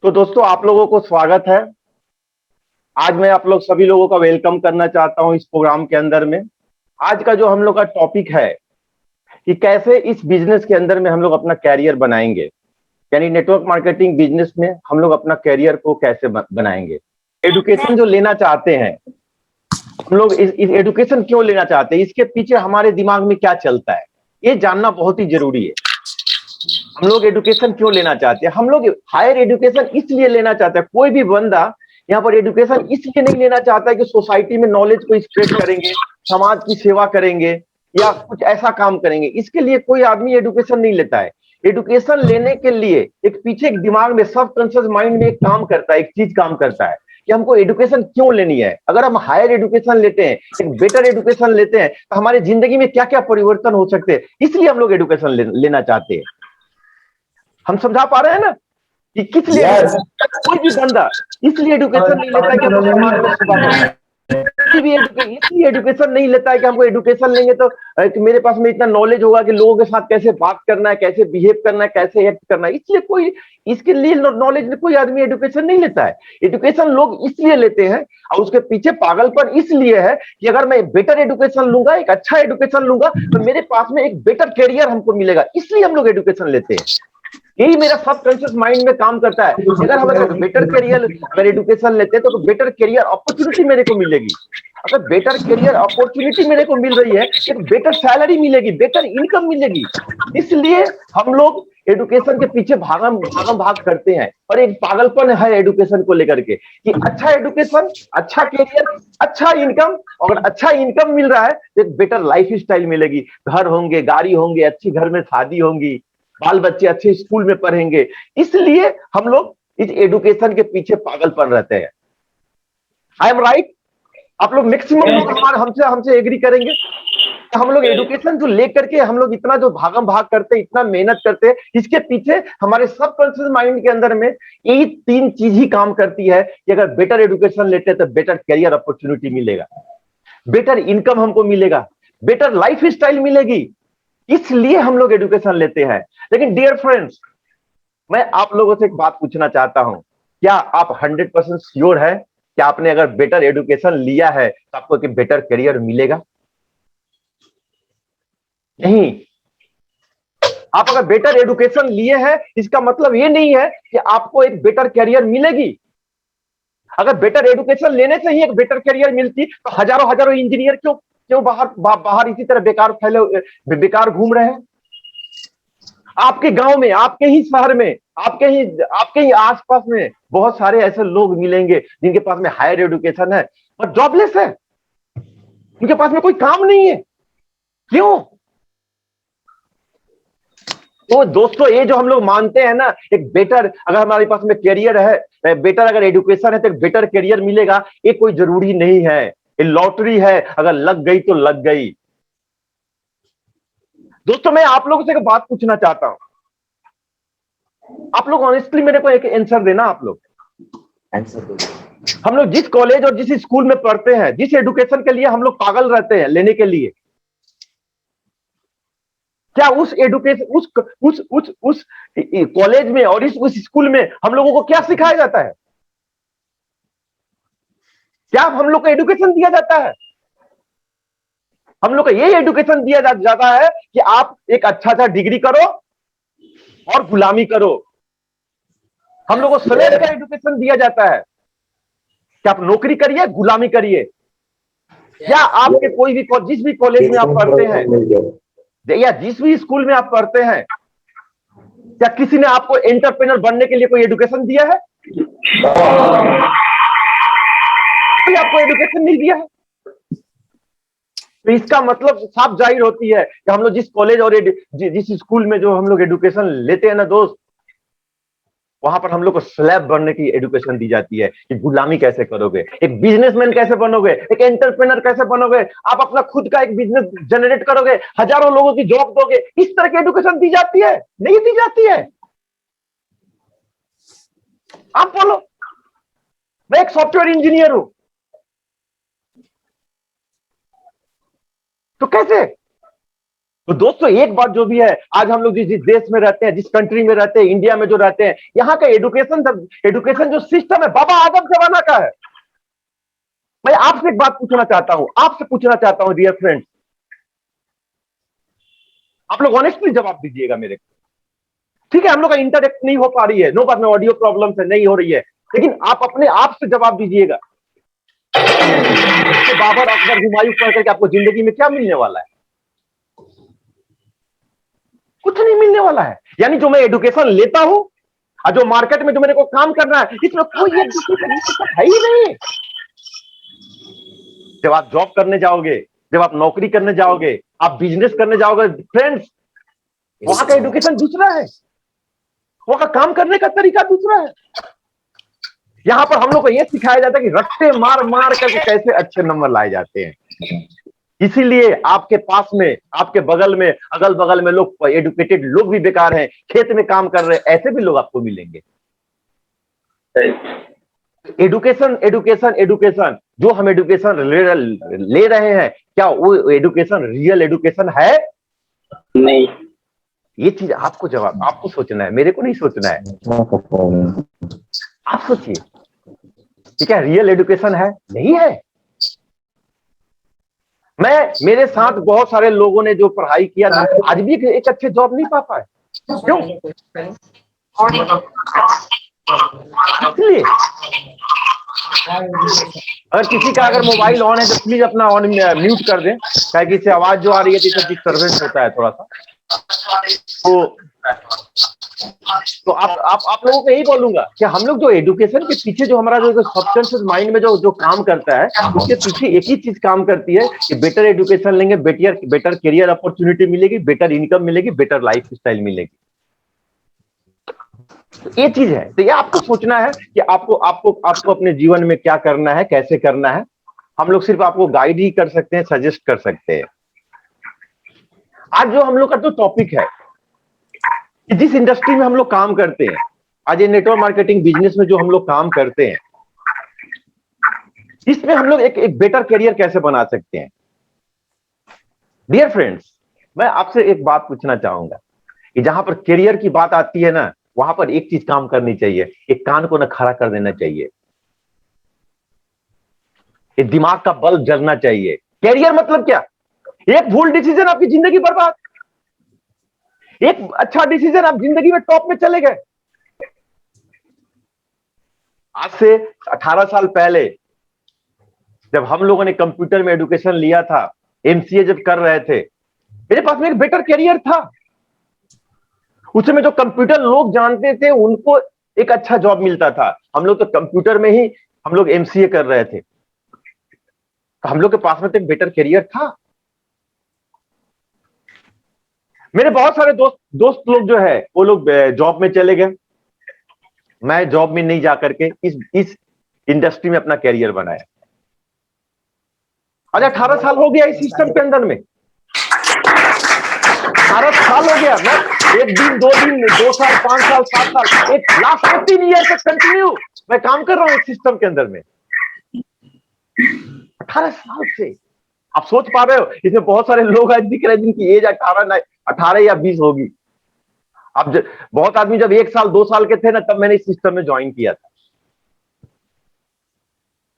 तो दोस्तों आप लोगों को स्वागत है। आज मैं आप लोग सभी लोगों का वेलकम करना चाहता हूं इस प्रोग्राम के अंदर में। आज का जो हम लोग का टॉपिक है कि कैसे इस बिजनेस के अंदर में हम लोग अपना कैरियर बनाएंगे, यानी नेटवर्क मार्केटिंग बिजनेस में हम लोग अपना कैरियर को कैसे बनाएंगे। एडुकेशन जो लेना चाहते हैं हम लोग, इस एडुकेशन क्यों लेना चाहते हैं, इसके पीछे हमारे दिमाग में क्या चलता है, ये जानना बहुत ही जरूरी है। हम लोग एजुकेशन क्यों लेना चाहते हैं? हम लोग हायर एजुकेशन इसलिए लेना चाहते हैं, कोई भी बंदा यहाँ पर एजुकेशन इसलिए नहीं लेना चाहता है कि सोसाइटी में नॉलेज को स्प्रेड करेंगे, समाज की सेवा करेंगे या कुछ ऐसा काम करेंगे, इसके लिए कोई आदमी एजुकेशन नहीं लेता है। एजुकेशन लेने के लिए एक पीछे एक दिमाग में, सब कॉन्शियस माइंड में एक काम करता है, एक चीज काम करता है कि हमको एजुकेशन क्यों लेनी है। अगर हम हायर एजुकेशन लेते हैं, एक बेटर एजुकेशन लेते हैं, तो हमारी जिंदगी में क्या क्या परिवर्तन हो सकते हैं, इसलिए हम लोग एजुकेशन लेना चाहते हैं। हम समझा पा रहे हैं ना कि किस लिए यस। कोई भी बंदा इसलिए एजुकेशन नहीं लेता है कि हमको समाज में सेवा करना है। कोई भी इसलिए एजुकेशन नहीं लेता है कि हमको एजुकेशन लेंगे तो कि मेरे पास में इतना नॉलेज होगा कि लोगों के साथ कैसे बात करना है, कैसे बिहेव करना है, कैसे एक्ट करना है, इसलिए कोई, इसके लिए नॉलेज कोई आदमी एजुकेशन नहीं लेता है। एजुकेशन लोग इसलिए लेते हैं और उसके पीछे पागलपन इसलिए है कि अगर मैं बेटर एजुकेशन लूंगा, एक अच्छा एजुकेशन लूंगा, तो मेरे पास में एक बेटर करियर हमको मिलेगा, इसलिए हम लोग एजुकेशन लेते हैं। यही मेरा सब कॉन्शियस माइंड में काम करता है कि अगर हम अगर बेटर करियर, अगर एजुकेशन लेते हैं तो बेटर करियर अपॉर्चुनिटी मेरे को मिलेगी। अगर बेटर करियर अपॉर्चुनिटी मेरे को मिल रही है, एक बेटर सैलरी मिलेगी, बेटर इनकम मिलेगी। इसलिए हम लोग एजुकेशन के पीछे भागम भागम भाग करते हैं। और एक पागलपन है एजुकेशन को लेकर के कि अच्छा एजुकेशन, अच्छा करियर, अच्छा इनकम। अगर अच्छा इनकम मिल रहा है तो एक बेटर लाइफ स्टाइल मिलेगी, घर होंगे, गाड़ी होंगे, अच्छी घर में शादी होंगी, बाल बच्चे अच्छे स्कूल में पढ़ेंगे। इसलिए हम लोग इस एजुकेशन के पीछे पागलपन रहते हैं। I am right? आप लोग मैक्सिमम लोग हमारे हमसे हमसे एग्री करेंगे। हम लोग एजुकेशन जो लेकर के हम लोग इतना जो भागम भाग करते हैं, इतना मेहनत करते हैं, इसके पीछे हमारे सबकॉन्शियस माइंड के अंदर में यही तीन चीज ही काम करती है कि अगर बेटर एजुकेशन लेते हैं तो बेटर करियर अपॉर्चुनिटी मिलेगा, बेटर इनकम हमको मिलेगा, बेटर लाइफ स्टाइल मिलेगी। इसलिए हम लोग एजुकेशन लेते हैं। लेकिन डियर फ्रेंड्स, मैं आप लोगों से एक बात पूछना चाहता हूं, क्या आप 100% श्योर है कि आपने अगर बेटर एजुकेशन लिया है तो आपको एक बेटर करियर मिलेगा? नहीं। आप अगर बेटर एजुकेशन लिए हैं, इसका मतलब ये नहीं है कि आपको एक बेटर करियर मिलेगी। अगर बेटर एजुकेशन लेने से ही एक बेटर करियर मिलती तो हजारों हजारों इंजीनियर क्यों क्यों बाहर इसी तरह बेकार फैले, बेकार घूम रहे हैं। आपके गांव में, आपके ही शहर में, आपके ही आसपास में बहुत सारे ऐसे लोग मिलेंगे जिनके पास में हायर एजुकेशन है और जॉबलेस है, उनके पास में कोई काम नहीं है। क्यों? तो दोस्तों, ये जो हम लोग मानते हैं ना, एक बेटर अगर हमारे पास में करियर है, बेटर अगर एजुकेशन है तो एक बेटर करियर मिलेगा, ये कोई जरूरी नहीं है। ये लॉटरी है, अगर लग गई तो लग गई। दोस्तों, मैं आप लोगों से एक बात पूछना चाहता हूं। आप लोग ऑनेस्टली मेरे को एक आंसर देना। आप लोग, हम लोग जिस कॉलेज और जिस स्कूल में पढ़ते हैं, जिस एजुकेशन के लिए हम लोग पागल रहते हैं लेने के लिए, क्या उस एजुकेशन, उस कॉलेज में और उस स्कूल में हम लोगों को क्या सिखाया जाता है? क्या हम लोग को एजुकेशन दिया जाता है? हम लोग को यही एजुकेशन दिया जाता है कि आप एक अच्छा सा डिग्री करो और गुलामी करो। हम लोग को स्लेव का एजुकेशन दिया जाता है कि आप नौकरी करिए, गुलामी करिए। या आपके कोई भी जिस भी कॉलेज में आप पढ़ते हैं या जिस भी स्कूल में आप पढ़ते हैं, क्या किसी ने आपको एंटरप्रेन्योर बनने के लिए कोई एजुकेशन दिया है? कोई आपको एजुकेशन नहीं दिया है। तो इसका मतलब साफ जाहिर होती है कि हम लोग जिस कॉलेज और जिस स्कूल में जो हम लोग एजुकेशन लेते हैं ना दोस्त, वहां पर हम लोग को स्लैब बनने की एजुकेशन दी जाती है कि गुलामी कैसे करोगे, एक बिजनेसमैन कैसे बनोगे, एक एंटरप्रेनर कैसे बनोगे, आप अपना खुद का एक बिजनेस जनरेट करोगे, हजारों लोगों की जॉब दोगे। इस तरह की एजुकेशन दी जाती है? नहीं दी जाती है। आप बोलो, मैं एक सॉफ्टवेयर इंजीनियर हूं, तो कैसे? तो दोस्तों एक बात जो भी है, आज हम लोग जिस देश में रहते हैं, जिस कंट्री में रहते हैं, इंडिया में जो रहते हैं, यहाँ का एडुकेशन जो सिस्टम है बाबा आदम जमाना का है। मैं आपसे एक बात पूछना चाहता हूं, आपसे पूछना चाहता हूं डियर फ्रेंड्स, आप लोग ऑनेस्टली जवाब दीजिएगा मेरे को। ठीक है, हम लोग का इंटरेक्ट नहीं हो पा रही है, नो बात में ऑडियो प्रॉब्लम से नहीं हो रही है, लेकिन आप अपने आप से जवाब दीजिएगा। तो बाबर अकबर हुमायूं पढ़ करके आपको जिंदगी में क्या मिलने वाला है? कुछ नहीं मिलने वाला है। यानी जो मैं एजुकेशन लेता हूं और जो मार्केट में जो मेरे को काम करना है, इसमें कोई एजुकेशन है ही नहीं। जब आप जॉब करने जाओगे, जब आप नौकरी करने जाओगे, आप बिजनेस करने जाओगे फ्रेंड्स, वहां का एजुकेशन दूसरा है, वहां का काम करने का तरीका दूसरा है। यहां पर हम लोग को यह सिखाया जाता है कि रट्टे मार मार करके कैसे अच्छे नंबर लाए जाते हैं। इसीलिए आपके पास में, आपके बगल में, अगल बगल में लोग एडुकेटेड लोग भी बेकार हैं, खेत में काम कर रहे हैं, ऐसे भी लोग आपको मिलेंगे। एडुकेशन एडुकेशन एडुकेशन, जो हम एडुकेशन ले रहे हैं, क्या वो एडुकेशन रियल एडुकेशन है? नहीं। ये चीज आपको जवाब, आपको सोचना है, मेरे को नहीं सोचना है। आप सोचिए कि क्या रियल एडुकेशन है? नहीं है। मेरे साथ बहुत सारे लोगों ने जो पढ़ाई किया था, आज भी एक अच्छे जॉब नहीं पा पाए। क्यों? इसलिए अगर किसी का अगर मोबाइल ऑन है तो प्लीज अपना ऑन म्यूट कर दें, ताकि इससे आवाज जो आ रही है तो डिस्टर्बेंस होता है थोड़ा सा। तो आप लोगों को यही बोलूंगा कि हम लोग जो एजुकेशन के पीछे जो हमारा जो सबकॉन्शियस माइंड में जो काम करता है, उसके पीछे एक ही चीज काम करती है कि बेटर एजुकेशन लेंगे, बेटर करियर अपॉर्चुनिटी मिलेगी, बेटर इनकम मिलेगी, बेटर लाइफ स्टाइल मिलेगी। ये चीज है। तो ये आपको सोचना है कि आपको अपने जीवन में क्या करना है, कैसे करना है। हम लोग सिर्फ आपको गाइड ही कर सकते हैं, सजेस्ट कर सकते हैं। आज जो हम लोग का जो टॉपिक है, जिस इंडस्ट्री में हम लोग काम करते हैं, आज ये नेटवर्क मार्केटिंग बिजनेस में जो हम लोग काम करते हैं, इसमें हम लोग एक बेटर करियर कैसे बना सकते हैं। डियर फ्रेंड्स, मैं आपसे एक बात पूछना चाहूंगा कि जहां पर करियर की बात आती है ना, वहां पर एक चीज काम करनी चाहिए, एक कान को ना खड़ा कर देना चाहिए, एक दिमाग का बल्ब जलना चाहिए। करियर मतलब क्या? एक भूल डिसीजन आपकी जिंदगी बर्बाद, एक अच्छा डिसीजन आप जिंदगी में टॉप में चले गए। आज से 18 साल पहले जब हम लोगों ने कंप्यूटर में एजुकेशन लिया था, एमसीए जब कर रहे थे, मेरे पास में एक बेटर करियर था। उस समय जो कंप्यूटर लोग जानते थे, उनको एक अच्छा जॉब मिलता था। हम लोग तो कंप्यूटर में ही हम लोग एमसीए कर रहे थे, तो हम लोग के पास में तो एक बेटर करियर था। मेरे बहुत सारे दोस्त लोग जो है, वो लोग जॉब में चले गए। मैं जॉब में नहीं जाकर के इस इंडस्ट्री में अपना करियर बनाया। आज 18 साल हो गया इस सिस्टम के अंदर में, 18 साल हो गया। मैं एक दिन, 2 दिन, 2 साल, 5 साल, 7 साल, एक लास्ट 15 ईयर से कंटिन्यू मैं काम कर रहा हूं इस सिस्टम के अंदर में, 18 साल से। आप सोच पा रहे हो, इसमें बहुत सारे लोग आज दिख रहे हैं जिनकी एज 18 या 20 होगी। अब बहुत आदमी जब 1 साल 2 साल के थे ना, तब मैंने इस सिस्टम में ज्वाइन किया था।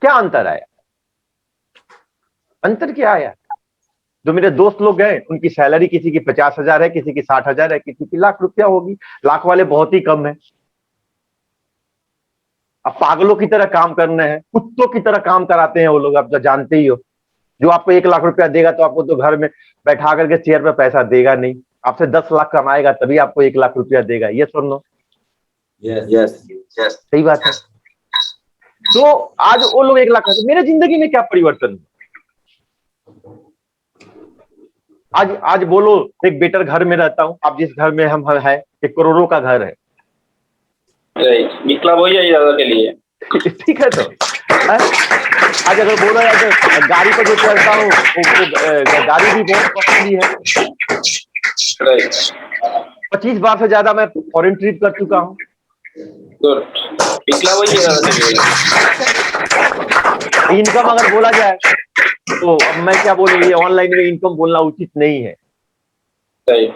क्या अंतर आया? अंतर क्या आया? जो मेरे दोस्त लोग गए, उनकी सैलरी किसी की 50,000 है, किसी की 60,000 है, किसी की लाख रुपया होगी। लाख वाले बहुत ही कम है। अब पागलों की तरह काम करने हैं, कुत्तों की तरह काम कराते हैं वो लोग, आप तो जानते ही हो। जो आपको 1 लाख रुपया देगा तो आपको तो घर में बैठा करके चेयर पर पैसा देगा नहीं, आपसे 10 लाख कमाएगा तभी आपको 1 लाख रुपया देगा। ये सुन लो। यस, सही बात है। तो आज वो लोग 1 लाख, मेरे जिंदगी में क्या परिवर्तन हुआ? आज बोलो, एक बेटर घर में रहता हूं। आप जिस घर में हम है, एक करोड़ों का घर है, निकला वही है ज्यादा के लिए। ठीक है। तो आज अगर बोला जाए तो गाड़ी पर जो चलता हूँ, गाड़ी भी बहुत कॉस्टली है। 25 बार से ज्यादा मैं फॉरेन ट्रिप कर चुका हूँ। निकला वही है ज्यादा के लिए। इनकम अगर बोला जाए तो अब मैं क्या बोलूं, ये ऑनलाइन में इनकम बोलना उचित नहीं है। सही।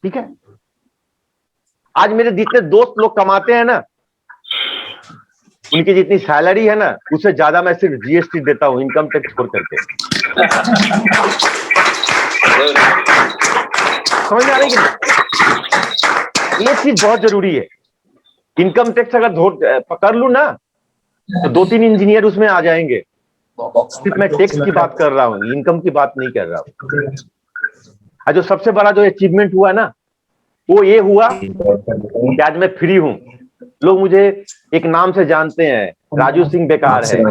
ठीक है, आज मेरे जितने दोस्त लोग कमाते हैं ना, उनकी जितनी सैलरी है ना, उससे ज्यादा मैं सिर्फ जीएसटी देता हूं, इनकम टैक्स छोड़ करके। समझ में आ रही है कि नहीं? ये चीज बहुत जरूरी है। इनकम टैक्स अगर पकड़ लूं ना, तो 2-3 इंजीनियर उसमें आ जाएंगे। सिर्फ मैं टैक्स की बात कर रहा हूं, इनकम की बात नहीं कर रहा हूं। जो सबसे बड़ा जो अचीवमेंट हुआ ना, वो ये हुआ कि आज मैं फ्री हूं। लोग मुझे एक नाम से जानते हैं, राजू सिंह बेकार है।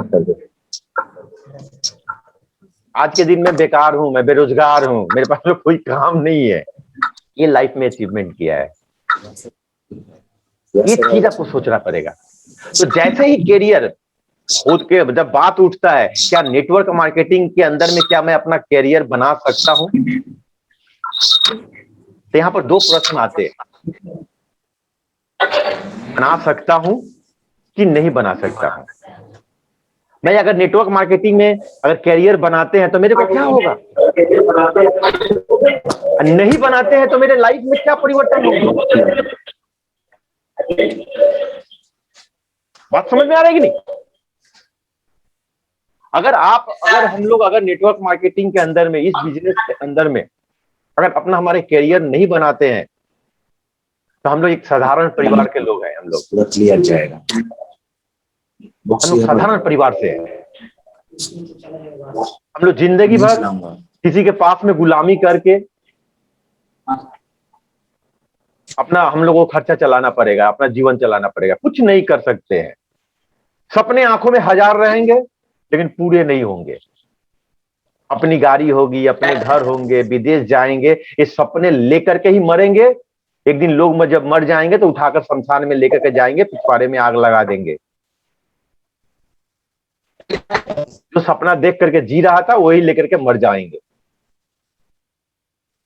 आज के दिन में बेकार हूं, मैं बेरोजगार हूं, मेरे पास में कोई काम नहीं है। ये लाइफ में अचीवमेंट किया है। ये चीज आपको सोचना पड़ेगा। तो जैसे ही कैरियर के जब बात उठता है, क्या नेटवर्क मार्केटिंग के अंदर में क्या मैं अपना कैरियर बना सकता हूं, तो यहां पर 2 प्रश्न आते हैं, बना सकता हूं कि नहीं बना सकता हूं। मैं अगर नेटवर्क मार्केटिंग में अगर कैरियर बनाते हैं तो मेरे को क्या होगा, नहीं बनाते हैं तो मेरे लाइफ में क्या परिवर्तन होगा। बात समझ में आ रही है कि नहीं? अगर हम लोग अगर नेटवर्क मार्केटिंग के अंदर में, इस बिजनेस के अंदर में अगर अपना हमारे कैरियर नहीं बनाते हैं, तो हम लोग एक साधारण परिवार के लोग हैं। हम लोग क्लियर जाएगा, हम लोग साधारण परिवार से हैं। हम लोग जिंदगी भर किसी के पास में गुलामी करके अपना हम लोगों को खर्चा चलाना पड़ेगा, अपना जीवन चलाना पड़ेगा, कुछ नहीं कर सकते हैं। सपने आंखों में 1000 रहेंगे लेकिन पूरे नहीं होंगे। अपनी गाड़ी होगी, अपने घर होंगे, विदेश जाएंगे, ये सपने लेकर के ही मरेंगे। एक दिन लोग जब मर जाएंगे तो उठाकर शमशान में लेकर के जाएंगे, पिछवाड़े में आग लगा देंगे। जो सपना देख करके जी रहा था वही लेकर के मर जाएंगे।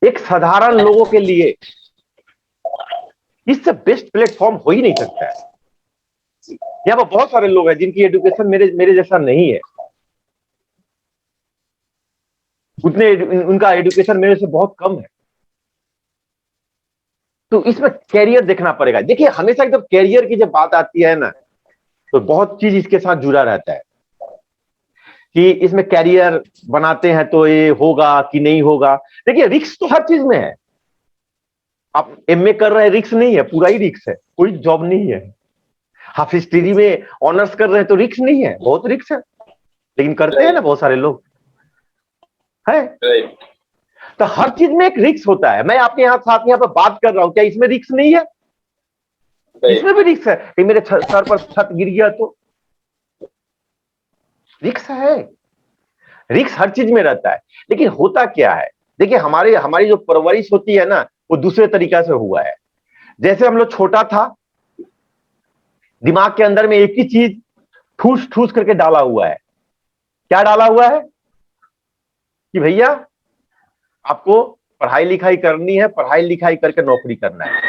एक साधारण लोगों के लिए इससे बेस्ट प्लेटफॉर्म हो ही नहीं सकता है। यहाँ पर बहुत सारे लोग हैं जिनकी एजुकेशन मेरे जैसा नहीं है, उनका एजुकेशन मेरे से बहुत कम है। तो इसमें कैरियर देखना पड़ेगा। देखिए, हमेशा जब कैरियर की जब बात आती है ना, तो बहुत चीज इसके साथ जुड़ा रहता है कि इसमें कैरियर बनाते हैं तो ये होगा कि नहीं होगा। देखिए, रिस्क तो हर चीज में है। आप एमए कर रहे हैं, रिस्क नहीं है, पूरा ही रिस्क है, कोई जॉब नहीं है। आप हिस्ट्री में ऑनर्स कर रहे हैं तो रिस्क नहीं है, बहुत रिस्क है, लेकिन करते हैं ना बहुत सारे लोग है। तो हर चीज में एक रिस्क होता है। मैं आपके साथ यहाँ पर बात कर रहा हूं, क्या इसमें रिस्क नहीं है? इसमें भी रिस्क है कि मेरे सर पर छत गिर गया तो रिस्क है। रिस्क हर चीज में रहता है। लेकिन होता क्या है, देखिए हमारी जो परवरिश होती है ना, वो दूसरे तरीका से हुआ है। जैसे हम लोग छोटा था, दिमाग के अंदर में एक ही चीज ठूस ठूस करके डाला हुआ है। क्या डाला हुआ है कि भैया आपको पढ़ाई लिखाई करनी है, पढ़ाई लिखाई करके नौकरी करना है।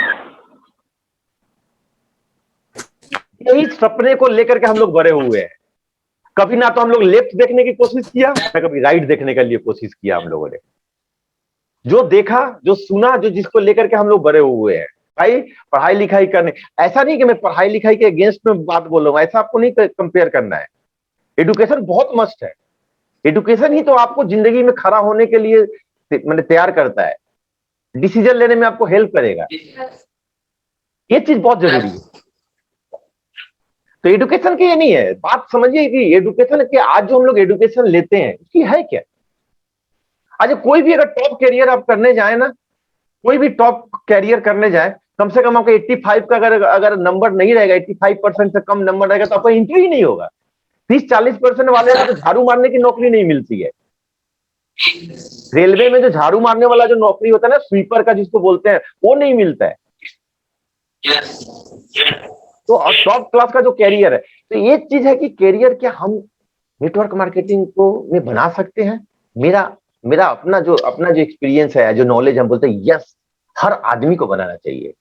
यही सपने को लेकर के हम लोग बड़े हुए हैं। कभी ना तो हम लोग लेफ्ट देखने की कोशिश किया, ना कभी राइट देखने के लिए कोशिश किया। हम लोगों ने जो देखा, जो सुना, जो जिसको लेकर के हम लोग बड़े हुए हैं। भाई पढ़ाई लिखाई करने, ऐसा नहीं कि मैं पढ़ाई लिखाई के अगेंस्ट में बात बोल रहा हूं, ऐसा आपको नहीं कंपेयर करना है। एजुकेशन बहुत मस्ट है। एजुकेशन ही तो आपको जिंदगी में खड़ा होने के लिए मैंने तैयार करता है, डिसीजन लेने में आपको हेल्प करेगा। ये चीज बहुत जरूरी है। तो एजुकेशन की ये नहीं है बात, समझिए कि एजुकेशन के आज जो हम लोग एजुकेशन लेते हैं उसकी है क्या। आज कोई भी अगर टॉप कैरियर आप करने जाए ना, कोई भी टॉप कैरियर करने जाए, कम से कम आपका 85 का अगर नंबर नहीं रहेगा, 85% से कम नंबर रहेगा तो आपका एंट्री ही नहीं होगा। 30-40% वाले को तो झाड़ू मारने की नौकरी नहीं मिलती है। रेलवे में जो झाड़ू मारने वाला जो नौकरी होता है ना, स्वीपर का जिसको बोलते हैं, वो नहीं मिलता है। तो टॉप क्लास का जो कैरियर है, तो ये चीज है कि कैरियर क्या हम नेटवर्क मार्केटिंग को में बना सकते हैं। मेरा अपना जो एक्सपीरियंस है, जो नॉलेज, हम बोलते हैं यस, हर आदमी को बनाना चाहिए।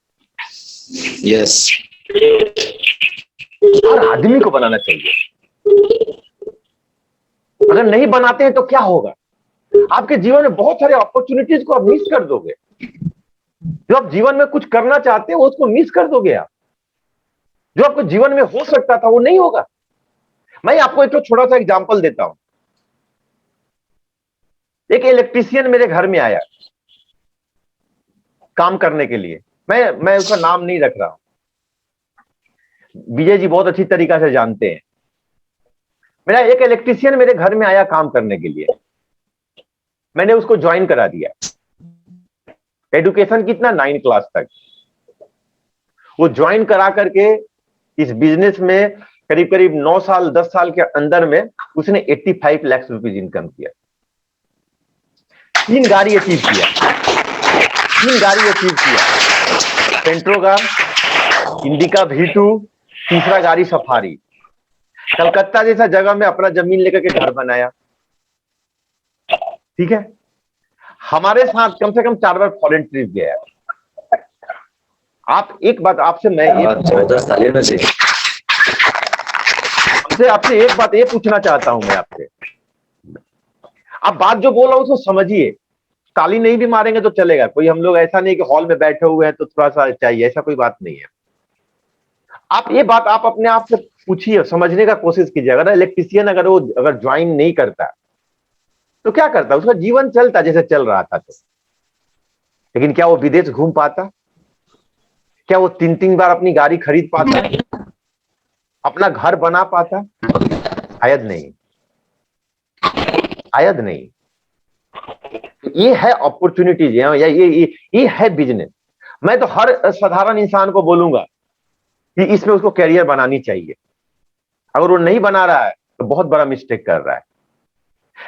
यस, हर आदमी को बनाना चाहिए। अगर नहीं बनाते हैं तो क्या होगा, आपके जीवन में बहुत सारे अपॉर्चुनिटीज को आप मिस कर दोगे। जो आप जीवन में कुछ करना चाहते हो उसको मिस कर दोगे आप। जो आपको जीवन में हो सकता था वो नहीं होगा। मैं आपको एक छोटा सा एग्जांपल देता हूं। एक इलेक्ट्रीशियन मेरे घर में आया काम करने के लिए। मैं उसका नाम नहीं रख रहा हूं, विजय जी बहुत अच्छी तरीका से जानते हैं। मेरा एक इलेक्ट्रीशियन मेरे घर में आया काम करने के लिए। मैंने उसको ज्वाइन करा दिया। एजुकेशन कितना 9 क्लास तक। वो ज्वाइन करा करके इस बिजनेस में करीब करीब 9 साल 10 साल के अंदर में उसने 85 लाख रुपीज इनकम किया। 3 गाड़ी अचीव किया। 3 गाड़ी अचीव किया, पेंट्रोगार, इंडिका V2, तीसरा गाड़ी सफारी। कलकत्ता जैसा जगह में अपना जमीन लेकर के घर बनाया। ठीक है, हमारे साथ कम से कम 4 बार फॉरेन ट्रिप गया। आप एक बात आपसे मैं आपसे एक बात ये पूछना चाहता हूं मैं आपसे। आप बात जो बोल रहा हूं उसको समझिए। ताली नहीं भी मारेंगे तो चलेगा, कोई हम लोग ऐसा नहीं कि हॉल में बैठे हुए हैं तो थोड़ा सा चाहिए, ऐसा कोई बात नहीं है। आप ये बात आप अपने आप से पूछिए, समझने का कोशिश कीजिए। अगर इलेक्ट्रीशियन अगर ज्वाइन नहीं करता तो क्या करता? उसका जीवन चलता जैसे चल रहा था तो। लेकिन क्या वो विदेश घूम पाता? क्या वो 3-3 बार अपनी गाड़ी खरीद पाता? अपना घर बना पाता? शायद नहीं, शायद नहीं। ये है अपॉर्चुनिटीज, ये है बिजनेस। मैं तो हर साधारण इंसान को बोलूंगा कि इसमें उसको कैरियर बनानी चाहिए। अगर वो नहीं बना रहा है तो बहुत बड़ा मिस्टेक कर रहा है।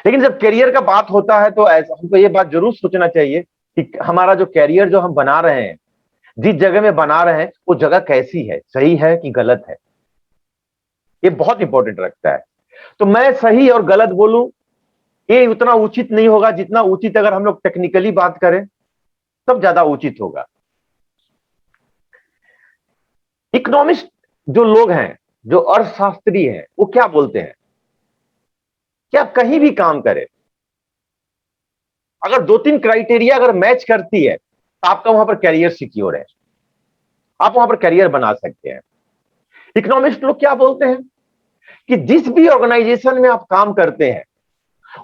लेकिन जब कैरियर का बात होता है तो ऐसा हमको ये बात जरूर सोचना चाहिए कि हमारा जो कैरियर जो हम बना रहे हैं, जिस जगह में बना रहे हैं वो जगह कैसी है, सही है कि गलत है, ये बहुत इंपॉर्टेंट रखता है। तो मैं सही और गलत बोलूं ये उतना उचित नहीं होगा जितना उचित अगर हम लोग टेक्निकली बात करें तब ज्यादा उचित होगा। इकोनॉमिस्ट जो लोग हैं, जो अर्थशास्त्री हैं, वो क्या बोलते हैं कि आप कहीं भी काम करें, अगर 2-3 क्राइटेरिया अगर मैच करती है तो आपका वहां पर कैरियर सिक्योर है, आप वहां पर कैरियर बना सकते हैं। इकोनॉमिस्ट लोग क्या बोलते हैं कि जिस भी ऑर्गेनाइजेशन में आप काम करते हैं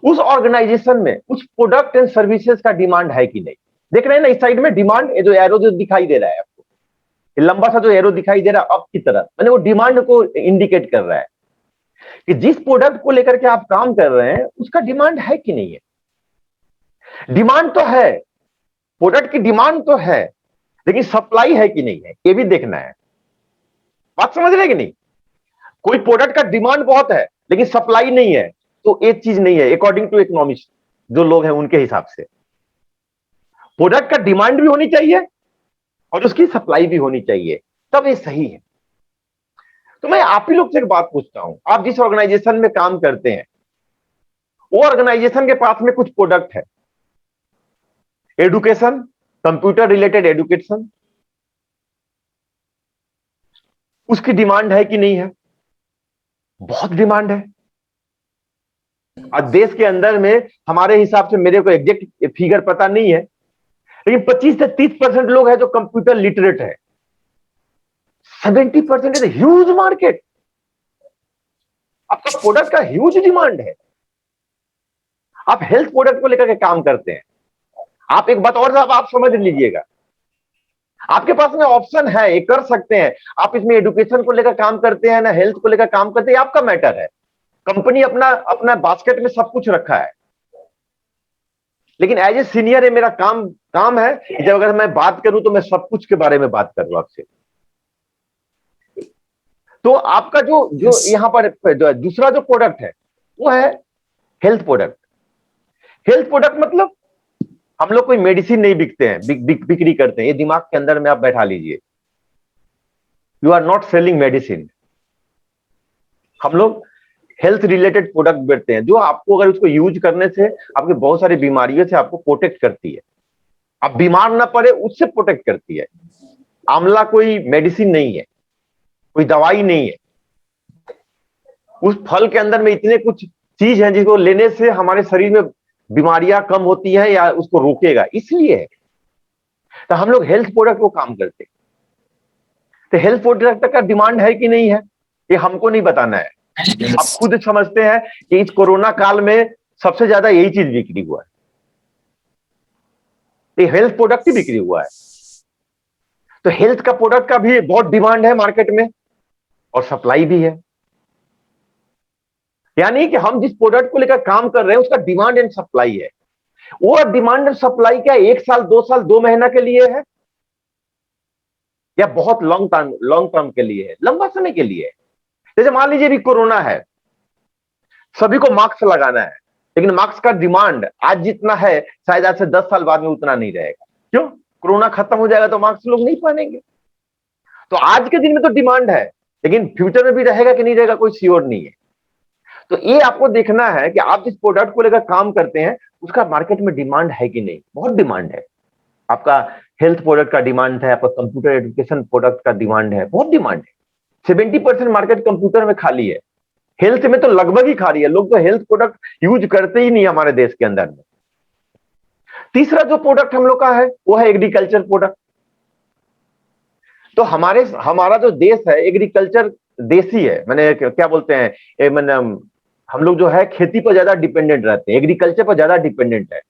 उस ऑर्गेनाइजेशन में कुछ प्रोडक्ट एंड सर्विसेज का डिमांड है कि नहीं। देख रहे हैं ना इस साइड में डिमांड, ये जो एरो जो दिखाई दे रहा है आपको, ये लंबा सा जो एरो दिखाई दे रहा है अप की तरफ, मैंने वो डिमांड को इंडिकेट कर रहा है कि जिस प्रोडक्ट को लेकर के आप काम कर रहे हैं उसका डिमांड है कि नहीं है। डिमांड तो है, प्रोडक्ट की डिमांड तो है, लेकिन सप्लाई है कि नहीं है ये भी देखना है। बात समझ रहे कि नहीं? कोई प्रोडक्ट का डिमांड बहुत है लेकिन सप्लाई नहीं है तो एक चीज नहीं है। अकॉर्डिंग टू इकोनॉमिस्ट जो लोग हैं उनके हिसाब से प्रोडक्ट का डिमांड भी होनी चाहिए और उसकी सप्लाई भी होनी चाहिए, तब ये सही है। तो मैं आप ही लोग से एक बात पूछता हूं, आप जिस ऑर्गेनाइजेशन में काम करते हैं वो ऑर्गेनाइजेशन के पास में कुछ प्रोडक्ट है, एडुकेशन, कंप्यूटर रिलेटेड एडुकेशन, उसकी डिमांड है कि नहीं है? बहुत डिमांड है। आज देश के अंदर में हमारे हिसाब से, मेरे को एग्जैक्ट फिगर पता नहीं है, लेकिन 25 से 30% लोग हैं जो कंप्यूटर लिटरेट है। 70% इज ह्यूज मार्केट। आपका प्रोडक्ट का ह्यूज डिमांड है। आप हेल्थ प्रोडक्ट को लेकर के काम करते हैं। आप एक बात और आप समझ लीजिएगा, आपके पास में ऑप्शन है, ये कर सकते हैं आप। इसमें एजुकेशन को लेकर काम करते हैं ना, हेल्थ को लेकर काम करते हैं, आपका मैटर है। कंपनी अपना अपना बास्केट में सब कुछ रखा है। लेकिन एज ए सीनियर है, मेरा काम है जब अगर मैं बात करूं तो मैं सब कुछ के बारे में बात करूं आपसे। तो आपका जो यहां पर दूसरा जो प्रोडक्ट है वो है हेल्थ प्रोडक्ट। हेल्थ प्रोडक्ट मतलब हम लोग कोई मेडिसिन नहीं बिकते हैं, बिक्री करते हैं। ये दिमाग के अंदर में आप बैठा लीजिए, you are not selling medicine. हम लोग हेल्थ रिलेटेड प्रोडक्ट बेचते हैं जो आपको अगर उसको यूज करने से आपके बहुत सारी बीमारियों से आपको प्रोटेक्ट करती है, आप बीमार ना पड़े उससे प्रोटेक्ट करती है। आंवला कोई मेडिसिन नहीं है, कोई दवाई नहीं है। उस फल के अंदर में इतने कुछ चीज है जिसको लेने से हमारे शरीर में बीमारियां कम होती हैं या उसको रोकेगा, इसलिए है। तो हम लोग हेल्थ प्रोडक्ट को काम करते हैं। तो हेल्थ प्रोडक्ट का डिमांड है कि नहीं है, ये हमको नहीं बताना है। आप खुद समझते हैं कि इस कोरोना काल में सबसे ज्यादा यही चीज बिक्री हुआ है, ये हेल्थ प्रोडक्ट ही बिक्री हुआ है। तो हेल्थ का प्रोडक्ट का भी बहुत डिमांड है मार्केट में और सप्लाई भी है। यानी कि हम जिस प्रोडक्ट को लेकर काम कर रहे हैं उसका डिमांड एंड सप्लाई है। वो डिमांड एंड सप्लाई क्या 1 साल 2 साल 2 महीना के लिए है या बहुत लॉन्ग टर्म के लिए है, लंबा समय के लिए है। जैसे मान लीजिए भी कोरोना है, सभी को मास्क लगाना है, लेकिन मास्क का डिमांड आज जितना है शायद आज से 10 साल बाद में उतना नहीं रहेगा। क्यों? कोरोना खत्म हो जाएगा तो मास्क लोग नहीं पहनेंगे। तो आज के दिन में तो डिमांड है, लेकिन फ्यूचर में भी रहेगा कि नहीं रहेगा कोई श्योर नहीं है। तो ये आपको देखना है कि आप जिस प्रोडक्ट को लेकर काम करते हैं उसका मार्केट में डिमांड है कि नहीं। बहुत डिमांड है, आपका हेल्थ प्रोडक्ट का डिमांड है, आपका कंप्यूटर एजुकेशन प्रोडक्ट का डिमांड है, बहुत डिमांड है। 70% मार्केट कंप्यूटर में खाली है, हेल्थ में तो लगभग ही खाली है। लोग तो हेल्थ प्रोडक्ट यूज करते ही नहीं हमारे देश के अंदर में। तीसरा जो प्रोडक्ट हम लोग का है वो है एग्रीकल्चर प्रोडक्ट। तो हमारा जो देश है एग्रीकल्चर देसी है, मैंने क्या बोलते हैं, मैंने हम लोग जो है खेती पर ज्यादा डिपेंडेंट रहते हैं, एग्रीकल्चर पर ज्यादा डिपेंडेंट है।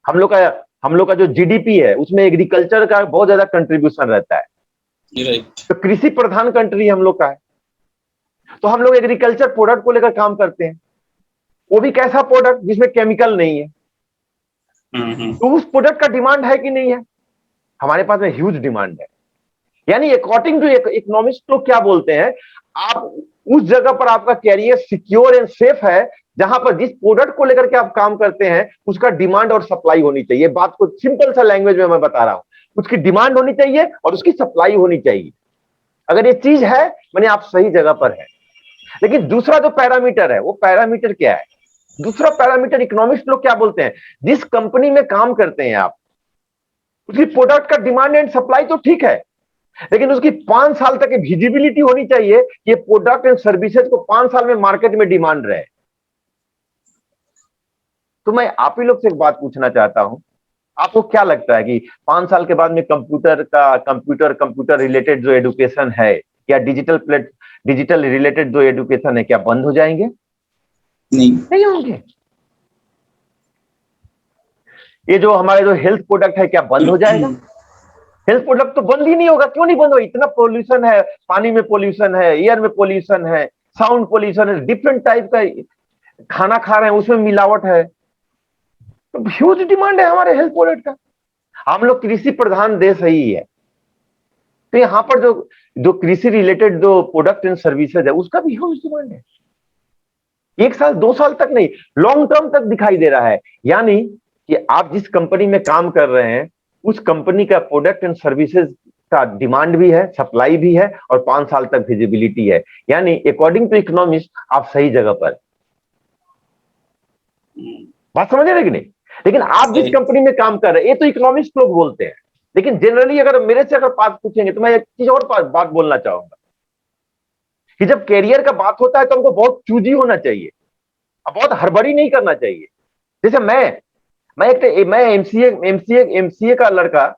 हम लोग का जो जीडीपी है उसमें एग्रीकल्चर का बहुत ज्यादा कंट्रीब्यूशन रहता है। तो कृषि प्रधान कंट्री हम लोग का है, तो हम लोग एग्रीकल्चर प्रोडक्ट को लेकर काम करते हैं। वो भी कैसा प्रोडक्ट जिसमें केमिकल नहीं है। तो उस प्रोडक्ट का डिमांड है कि नहीं है? हमारे पास में ह्यूज डिमांड है। यानी अकॉर्डिंग टू इकोनॉमिस्ट लोग क्या बोलते हैं, आप उस जगह पर आपका कैरियर सिक्योर एंड सेफ है जहां पर जिस प्रोडक्ट को लेकर के आप काम करते हैं उसका डिमांड और सप्लाई होनी चाहिए। बात को सिंपल सा लैंग्वेज में मैं बता रहा हूं, उसकी डिमांड होनी चाहिए और उसकी सप्लाई होनी चाहिए। अगर ये चीज है माने आप सही जगह पर है। लेकिन दूसरा जो पैरामीटर है वो पैरामीटर क्या है? दूसरा पैरामीटर इकोनॉमिस्ट लोग क्या बोलते हैं, जिस कंपनी में काम करते हैं आप उसकी प्रोडक्ट का डिमांड एंड सप्लाई तो ठीक है, लेकिन उसकी 5 साल तक की विजिबिलिटी होनी चाहिए। ये प्रोडक्ट एंड सर्विसेज को 5 साल में मार्केट में डिमांड रहे। तो मैं आप ही लोग से एक बात पूछना चाहता हूं, आपको क्या लगता है कि 5 साल के बाद में कंप्यूटर रिलेटेड जो एजुकेशन है या डिजिटल रिलेटेड जो एजुकेशन है क्या बंद हो जाएंगे? नहीं होंगे। ये जो हमारे जो हेल्थ प्रोडक्ट है क्या बंद हो जाएगा? हेल्थ प्रोडक्ट तो बंद ही नहीं होगा। क्यों नहीं बंद होगा? इतना पोल्यूशन है, पानी में पोल्यूशन है, एयर में पोल्यूशन है, साउंड पोल्यूशन है, डिफरेंट टाइप का खाना खा रहे हैं उसमें मिलावट है। तो ह्यूज डिमांड है हमारे हेल्थ प्रोडक्ट का। हम लोग कृषि प्रधान देश ही है, तो यहाँ पर जो कृषि रिलेटेड जो प्रोडक्ट एंड सर्विसेज है उसका भी ह्यूज डिमांड है। 1 साल 2 साल तक नहीं, लॉन्ग टर्म तक दिखाई दे रहा है। यानी कि आप जिस कंपनी में काम कर रहे हैं उस कंपनी का प्रोडक्ट एंड सर्विसेज का डिमांड भी है, सप्लाई भी है और 5 साल तक विजिबिलिटी है। यानी अकॉर्डिंग टू इकोनॉमिस्ट आप सही जगह पर। बात समझ रहे कि नहीं? लेकिन आप जिस कंपनी में काम कर रहे हैं ये तो इकोनॉमिस्ट लोग बोलते हैं, लेकिन जनरली अगर मेरे से अगर बात पूछेंगे तो मैं एक चीज और बात बोलना चाहूंगा कि जब कैरियर का बात होता है तो हमको बहुत चूजी होना चाहिए, बहुत हड़बड़ी नहीं करना चाहिए। जैसे मैं एमसीए का लड़का,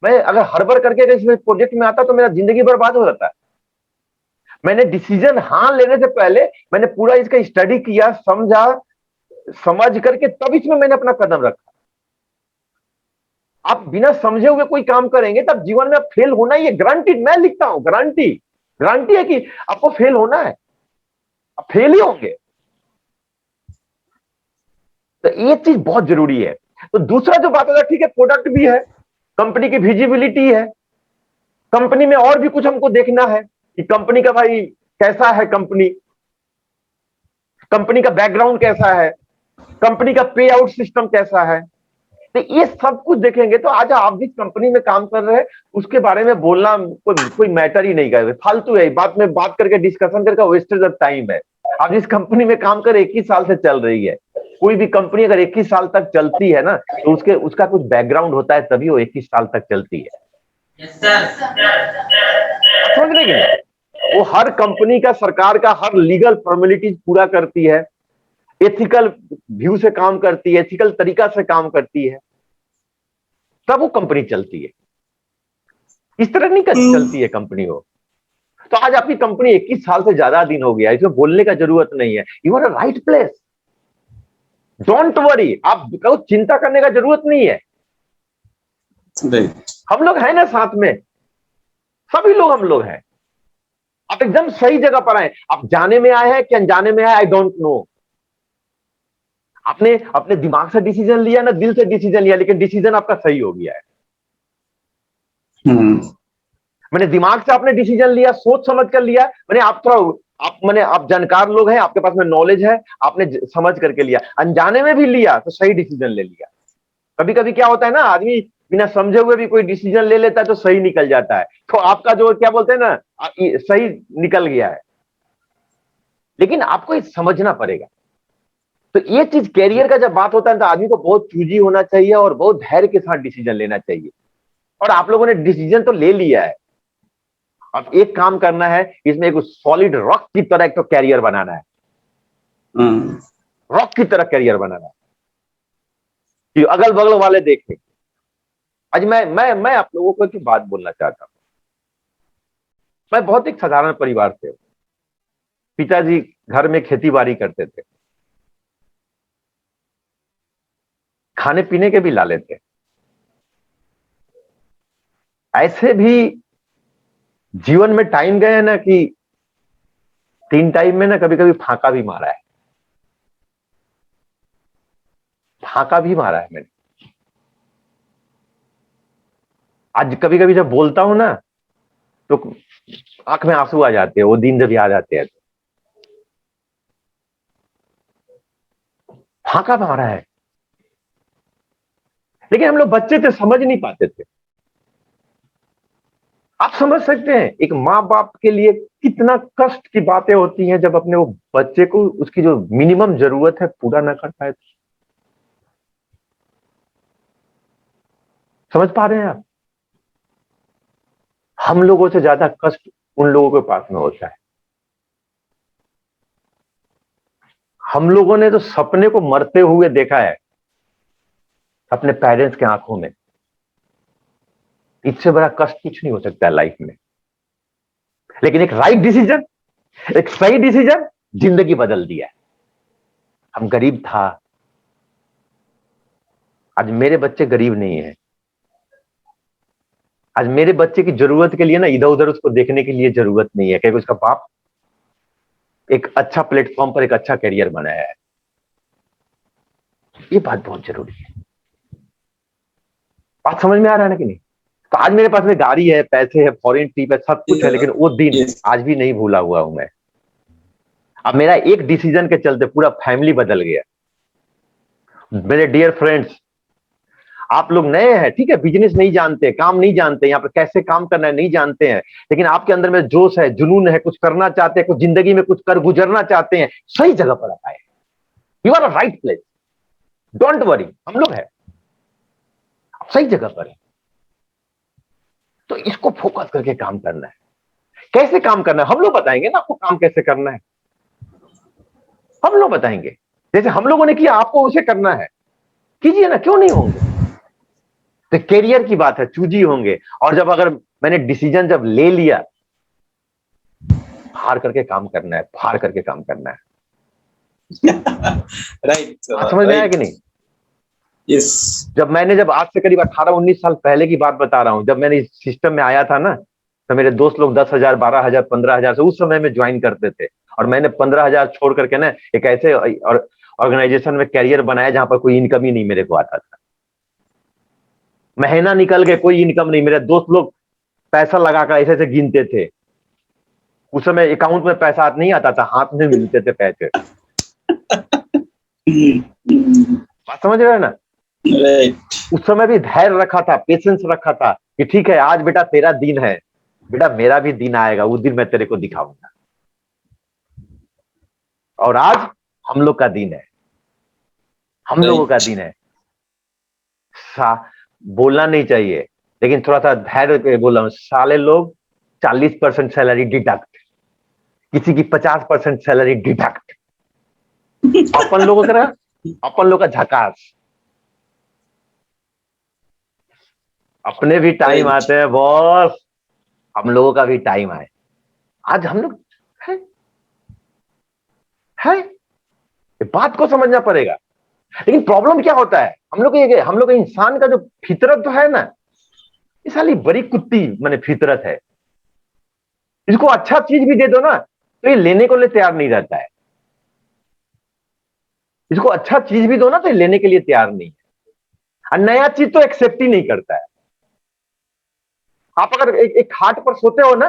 मैं अगर हड़बड़ करके अगर इसमें प्रोजेक्ट में आता तो मेरा जिंदगी बर्बाद हो जाता है। मैंने डिसीजन हाँ लेने से पहले मैंने पूरा इसका स्टडी किया, समझ करके तब इसमें मैंने अपना कदम रखा। आप बिना समझे हुए कोई काम करेंगे तब जीवन में आप फेल होना ही है, गारंटीड। मैं लिखता हूं गारंटी है कि आपको फेल होना है, आप फेल ही होंगे। तो ये चीज बहुत जरूरी है। तो दूसरा जो बात होता है, ठीक है प्रोडक्ट भी है, कंपनी की विजिबिलिटी है, कंपनी में और भी कुछ हमको देखना है कि कंपनी का भाई कैसा है, कंपनी का बैकग्राउंड कैसा है, कंपनी का पे आउट सिस्टम कैसा है। तो ये सब कुछ देखेंगे तो आज आप जिस कंपनी में काम कर रहे हैं उसके बारे में बोलना कोई मैटर ही नहीं कर, फालतू है। बात करके डिस्कशन करके वेस्टेज ऑफ टाइम है। आप जिस कंपनी में काम कर 21 साल से चल रही है, कोई भी कंपनी अगर 21 साल तक चलती है ना तो उसका कुछ बैकग्राउंड होता है, तभी वो 21 साल तक चलती है। समझ रहे कि वो हर कंपनी का, सरकार का हर लीगल फॉर्मेलिटीज पूरा करती है, एथिकल व्यू से काम करती है, एथिकल तरीका से काम करती है, तब वो कंपनी चलती है। इस तरह नहीं चलती है कंपनी हो। तो आज आपकी कंपनी 21 साल से ज्यादा दिन हो गया, इसमें बोलने का जरूरत नहीं है। You are a right place, don't worry, आप चिंता करने का जरूरत नहीं है। हम लोग हैं ना साथ में, सभी लोग हम लोग हैं। आप एकदम सही जगह पर आए। आप जाने में आए हैं कि अनजाने में आए, आई डोंट नो। आपने अपने दिमाग से डिसीजन लिया ना दिल से डिसीजन लिया, लेकिन डिसीजन आपका सही हो गया है। मैंने दिमाग से आपने डिसीजन लिया, सोच समझ कर लिया। मैंने आप जानकार लोग हैं, आपके पास में नॉलेज है, आपने समझ करके लिया। अनजाने में भी लिया तो सही डिसीजन ले लिया। कभी कभी क्या होता है ना, आदमी बिना समझे हुए भी कोई डिसीजन ले लेता है तो सही निकल जाता है। तो आपका जो क्या बोलते हैं ना, सही निकल गया है। लेकिन आपको ये समझना पड़ेगा। तो ये चीज कैरियर का जब बात होता है तो आदमी को बहुत चूजी होना चाहिए और बहुत धैर्य के साथ डिसीजन लेना चाहिए। और आप लोगों ने डिसीजन तो ले लिया है। अब एक काम करना है, इसमें एक सॉलिड रॉक की तरह एक तो कैरियर बनाना है। रॉक की तरह कैरियर बनाना है कि अगल बगल वाले देखें। आज मैं आप लोगों को एक बात बोलना चाहता हूं। मैं बहुत एक साधारण परिवार से हूं। पिताजी घर में खेती बाड़ी करते थे, खाने पीने के भी ला लेते। ऐसे भी जीवन में टाइम गए हैं ना कि 3 टाइम में ना कभी कभी फाका भी मारा है। फाका भी मारा है मैंने। आज कभी कभी जब बोलता हूं ना तो आंख में आंसू आ जाते हैं, वो दिन जब याद आते हैं। फाका मारा है। लेकिन हम लोग बच्चे थे, समझ नहीं पाते थे। आप समझ सकते हैं एक माँ बाप के लिए कितना कष्ट की बातें होती हैं जब अपने वो बच्चे को उसकी जो मिनिमम जरूरत है पूरा ना कर पाए। समझ पा रहे हैं आप? हम लोगों से ज्यादा कष्ट उन लोगों के पास में होता है। हम लोगों ने तो सपने को मरते हुए देखा है अपने पेरेंट्स के आंखों में। इससे बड़ा कष्ट कुछ नहीं हो सकता है लाइफ में। लेकिन एक राइट डिसीजन, एक सही डिसीजन जिंदगी बदल दिया है। हम गरीब था, आज मेरे बच्चे गरीब नहीं है। आज मेरे बच्चे की जरूरत के लिए ना इधर उधर उसको देखने के लिए जरूरत नहीं है, क्योंकि उसका बाप एक अच्छा प्लेटफॉर्म पर एक अच्छा करियर बनाया है। ये बात बहुत जरूरी है। बात समझ में आ रहा है ना कि नहीं? तो आज मेरे पास में गाड़ी है, पैसे है, फॉरेन ट्रिप है, सब कुछ है, लेकिन वो दिन आज भी नहीं भूला हुआ हूं मैं। अब मेरा एक डिसीजन के चलते पूरा फैमिली बदल गया। मेरे डियर फ्रेंड्स, आप लोग नए हैं, ठीक है, बिजनेस नहीं जानते, काम नहीं जानते, यहाँ पर कैसे काम करना है नहीं जानते हैं, लेकिन आपके अंदर में जोश है, जुनून है, कुछ करना चाहते हैं, कुछ जिंदगी में कुछ कर गुजरना चाहते हैं, सही जगह पर आप आए। You are a right place, don't worry, हम लोग हैं, सही जगह पर है। तो इसको फोकस करके काम करना है। कैसे काम करना है हम लोग बताएंगे ना आपको। काम कैसे करना है हम लोग बताएंगे। जैसे हम लोगों ने किया आपको उसे करना है, कीजिए ना, क्यों नहीं होंगे। तो कैरियर की बात है, चूजी होंगे। और जब अगर मैंने डिसीजन जब ले लिया, फाड़ करके काम करना है, फाड़ करके काम करना है। राइट, समझ में आया कि नहीं? यस। जब आज से करीब 18-19 साल पहले की बात बता रहा हूं, जब मैंने इस सिस्टम में आया था ना, तो मेरे दोस्त लोग 10,000, 12,000, 15,000 से उस समय में ज्वाइन करते थे। और मैंने 15,000 छोड़ करके ना एक ऐसे ऑर्गेनाइजेशन में कैरियर बनाया जहां पर कोई इनकम ही नहीं मेरे को आता था। महीना निकल गए, कोई इनकम नहीं। मेरे दोस्त लोग पैसा लगाकर ऐसे ऐसे गिनते थे। उस समय अकाउंट में पैसा नहीं आता था, हाथ में मिलते थे पैसे। बात समझ रहे हो ना? उस समय भी धैर्य रखा था, पेशेंस रखा था कि ठीक है, आज बेटा तेरा दिन है, बेटा मेरा भी दिन आएगा, उस दिन मैं तेरे को दिखाऊंगा। और आज हम लोग का दिन है, हम लोगों का दिन है। बोलना नहीं चाहिए, लेकिन थोड़ा सा धैर्य पे बोल रहा हूं। साले लोग 40% सैलरी डिडक्ट, किसी की 50% सैलरी डिडक्ट। अपन लोगों का अपन लोग का झकास। अपने भी टाइम आते हैं बॉस, हम लोगों का भी टाइम आए। आज हम लोग है ये बात को समझना पड़ेगा। लेकिन प्रॉब्लम क्या होता है, हम लोग इंसान का जो फितरत तो है ना, ये साली बड़ी कुत्ती माने फितरत है। इसको अच्छा चीज भी दे दो ना तो ये लेने को लिए तैयार नहीं रहता है। इसको अच्छा चीज भी दो ना तो ये लेने के लिए तैयार नहीं है, और नया चीज तो एक्सेप्ट ही नहीं करता है। आप अगर एक खाट पर सोते हो ना,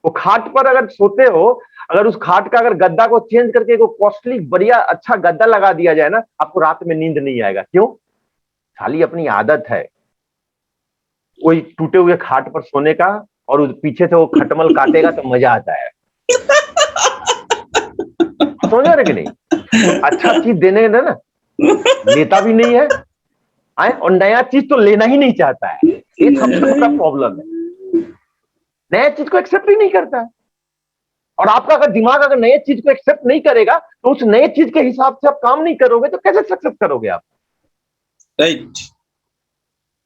वो खाट पर अगर सोते हो, अगर उस खाट का अगर गद्दा को चेंज करके को कॉस्टली बढ़िया अच्छा गद्दा लगा दिया जाए ना, आपको रात में नींद नहीं आएगा। क्यों? खाली अपनी आदत है वही टूटे हुए खाट पर सोने का, और उस पीछे से वो खटमल काटेगा तो मजा आता है। समझ रहे कि नहीं? तो अच्छा चीज देने ना लेता भी नहीं है और नया चीज तो लेना ही नहीं चाहता है। ये सबसे बड़ा प्रॉब्लम है, नया चीज को एक्सेप्ट ही नहीं करता है। और आपका अगर दिमाग अगर नए चीज को एक्सेप्ट नहीं करेगा तो उस नए चीज के हिसाब से आप काम नहीं करोगे तो कैसे सक्सेस करोगे आप? Right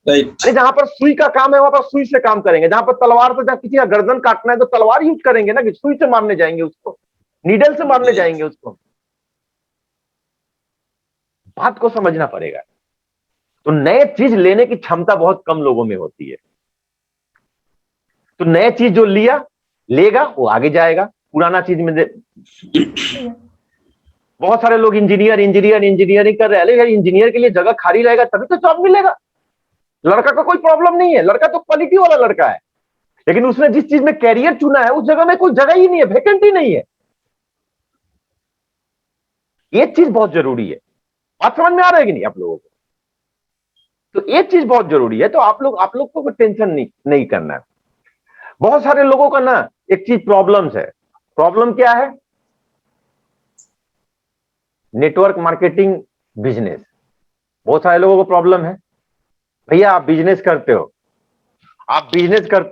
right. अरे जहां पर सुई का काम है वहां पर सुई से काम करेंगे, जहां पर तलवार से जहां किसी का गर्दन काटना है तो तलवार यूज करेंगे ना, कि सुई से मारने जाएंगे उसको, नीडल से मारने जाएंगे उसको। बात को समझना पड़ेगा। तो नए चीज लेने की क्षमता बहुत कम लोगों में होती है। तो नए चीज जो लिया लेगा वो आगे जाएगा, पुराना चीज में बहुत सारे लोग इंजीनियरिंग कर रहे हैं। यार इंजीनियर के लिए जगह खाली रहेगा तभी तो जॉब मिलेगा। लड़का का कोई प्रॉब्लम नहीं है, लड़का तो क्वालिटी वाला लड़का है, लेकिन उसने जिस चीज में कैरियर चुना है उस जगह में कोई जगह ही नहीं है, वैकेंटी नहीं है। ये चीज बहुत जरूरी है। बात समझ में आ रहा है कि नहीं आप लोगों को? तो ये चीज बहुत जरूरी है। तो आप लोग को टेंशन नहीं करना है। बहुत सारे लोगों का ना एक चीज प्रॉब्लम्स है। प्रॉब्लम क्या है? Network marketing business. बहुत सारे लोगों को प्रॉब्लम है। भैया आप बिजनेस करते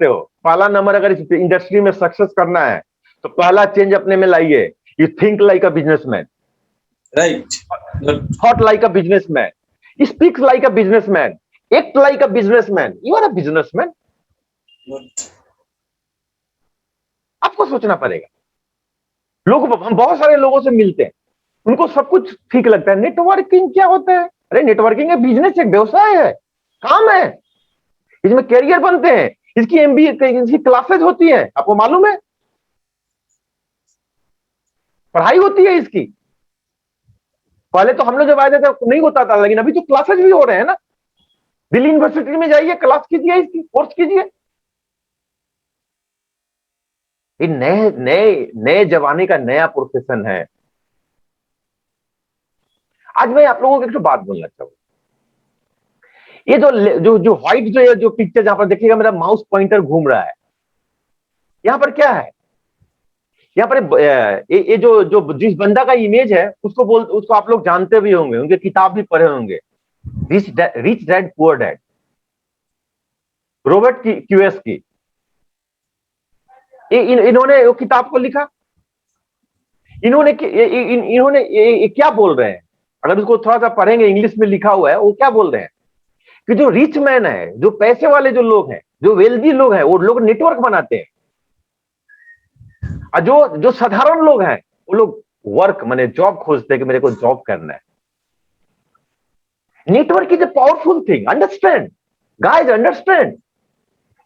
हो, पहला नंबर अगर इस इंडस्ट्री में सक्सेस करना है तो पहला चेंज अपने में लाइए, you think like a businessman, right. Thought like a businessman, speaks like a businessman, act like a businessman. You are a businessman. आपको सोचना पड़ेगा। हम बहुत सारे लोगों से मिलते हैं, उनको सब कुछ ठीक लगता है। नेटवर्किंग क्या होता है? अरे नेटवर्किंग है, बिजनेस है, व्यवसाय है, काम है, इसमें कैरियर बनते हैं, इसकी एमबीए इसकी क्लासेज होती है, आपको मालूम है? पढ़ाई होती है इसकी। पहले तो हम लोग जब आए थे तो नहीं होता था, लेकिन अभी तो क्लासेज भी हो रहे हैं ना। दिल्ली यूनिवर्सिटी में जाइए, क्लास कीजिए, इसकी कोर्स कीजिए। ये नए नए नए जमाने का नया प्रोफेशन है। आज मैं आप लोगों को एक बात बोलना चाहूंगा। ये जो व्हाइट जो पिक्चर जहां पर देखिएगा मेरा माउस पॉइंटर घूम रहा है, यहां पर क्या है? यहाँ पर ये जो जिस बंदा का इमेज है उसको आप लोग जानते भी होंगे, उनके किताब भी पढ़े होंगे, rich dad poor dad, Robert Kiyosaki. इन्होंने वो किताब को लिखा। इन्होंने ये क्या बोल रहे हैं? अगर उसको थोड़ा सा पढ़ेंगे, इंग्लिश में लिखा हुआ है, वो क्या बोल रहे हैं कि जो रिच मैन है, जो पैसे वाले जो लोग हैं, जो वेल्दी लोग हैं, वो लोग नेटवर्क बनाते हैं, और जो साधारण लोग हैं वो लोग वर्क माने जॉब खोजते हैं कि मेरे को जॉब करना है। Network is a powerful thing, understand guys, understand.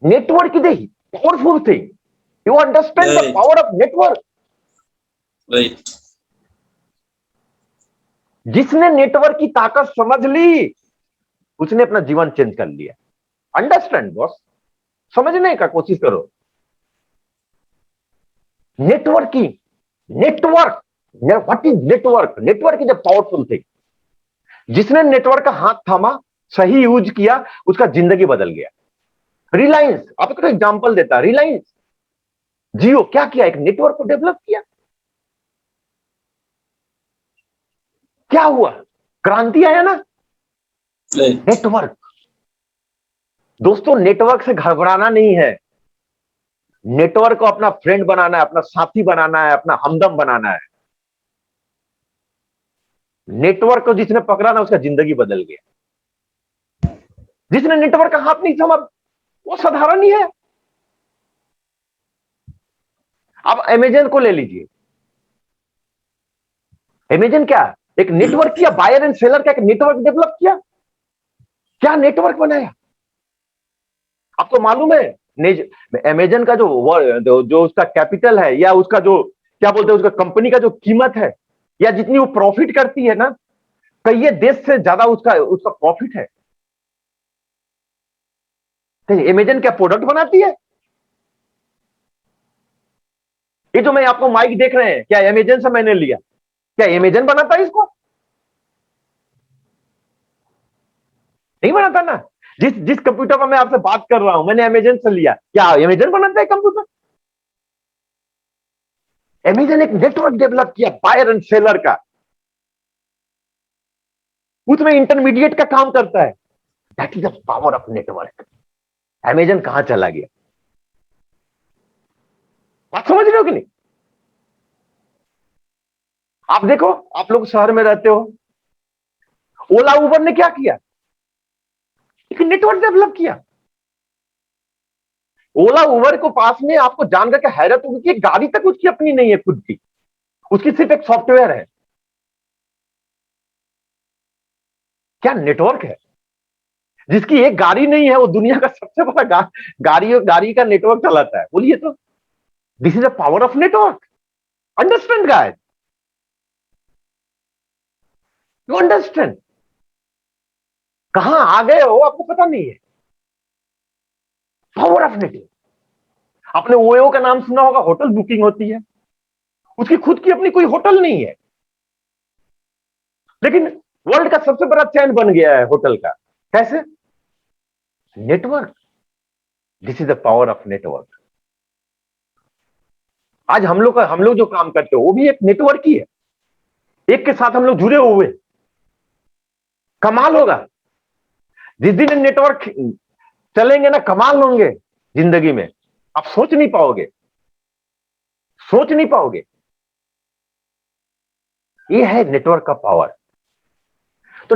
Network is a powerful thing, you understand the power of network. Right. जिसने नेटवर्क की ताकत समझ ली उसने अपना जीवन चेंज कर लिया। अंडरस्टैंड बॉस, समझने का कोशिश करो। Networking, network, what is network? Network is a powerful thing. जिसने नेटवर्क का हाथ थामा, सही यूज किया, उसका जिंदगी बदल गया। रिलायंस, आपको तो एग्जांपल देता, रिलायंस जियो क्या किया? एक नेटवर्क को डेवलप किया। क्या हुआ? क्रांति आया ना। नेटवर्क। दोस्तों नेटवर्क से घबराना नहीं है, नेटवर्क को अपना फ्रेंड बनाना है, अपना साथी बनाना है, अपना हमदम बनाना है। नेटवर्क को जिसने पकड़ा ना, उसका जिंदगी बदल गया। जिसने नेटवर्क का हाथ नहीं थामा, वो साधारण ही है। आप अमेजन को ले लीजिए। अमेजन क्या, एक नेटवर्क किया, बायर एंड सेलर का एक नेटवर्क डेवलप किया। क्या नेटवर्क बनाया, आपको मालूम है? अमेजन का जो उसका कैपिटल है, या उसका जो क्या बोलते हैं, उसका कंपनी का जो कीमत है, या जितनी वो प्रॉफिट करती है ना, कई देश से ज्यादा उसका उसका प्रॉफिट है। अमेजन क्या प्रोडक्ट बनाती है? ये जो मैं आपको माइक देख रहे हैं, क्या अमेजन से मैंने लिया? क्या अमेजन बनाता है इसको? नहीं बनाता ना। जिस जिस कंप्यूटर पर मैं आपसे बात कर रहा हूं, मैंने अमेजन से लिया। क्या अमेजन बनाता है कंप्यूटर? अमेजन एक नेटवर्क डेवलप किया, बायर एंड सेलर का। उसमें इंटरमीडिएट का काम करता है। That is the power of network. Amazon कहां चला गया? बात समझ रहे हो कि नहीं? आप देखो, आप लोग शहर में रहते हो, ओला उबर ने क्या किया? एक नेटवर्क डेवलप किया। ओला उबर को पास में आपको जान करके हैरत होगी कि गाड़ी तक उसकी अपनी नहीं है खुद की, उसकी सिर्फ एक सॉफ्टवेयर है। क्या नेटवर्क है! जिसकी एक गाड़ी नहीं है, वो दुनिया का सबसे बड़ा गाड़ी का नेटवर्क चलाता है। बोलिए तो, this is the power of network. Understand guys, you understand? कहां आ गए हो आपको पता नहीं है। Power of network. आपने ओयो का नाम सुना होगा, होटल बुकिंग होती है, उसकी खुद की अपनी कोई होटल नहीं है, लेकिन वर्ल्ड का सबसे बड़ा चैन बन गया है होटल का। कैसे? Network. This is the power of network. आज हम लोग जो काम करते हो, वो भी एक नेटवर्क ही है। एक के साथ हम लोग जुड़े हुए। कमाल होगा जिस दिन नेटवर्क चलेंगे ना, कमाल होंगे जिंदगी में। आप सोच नहीं पाओगे, सोच नहीं पाओगे। ये है नेटवर्क का पावर। तो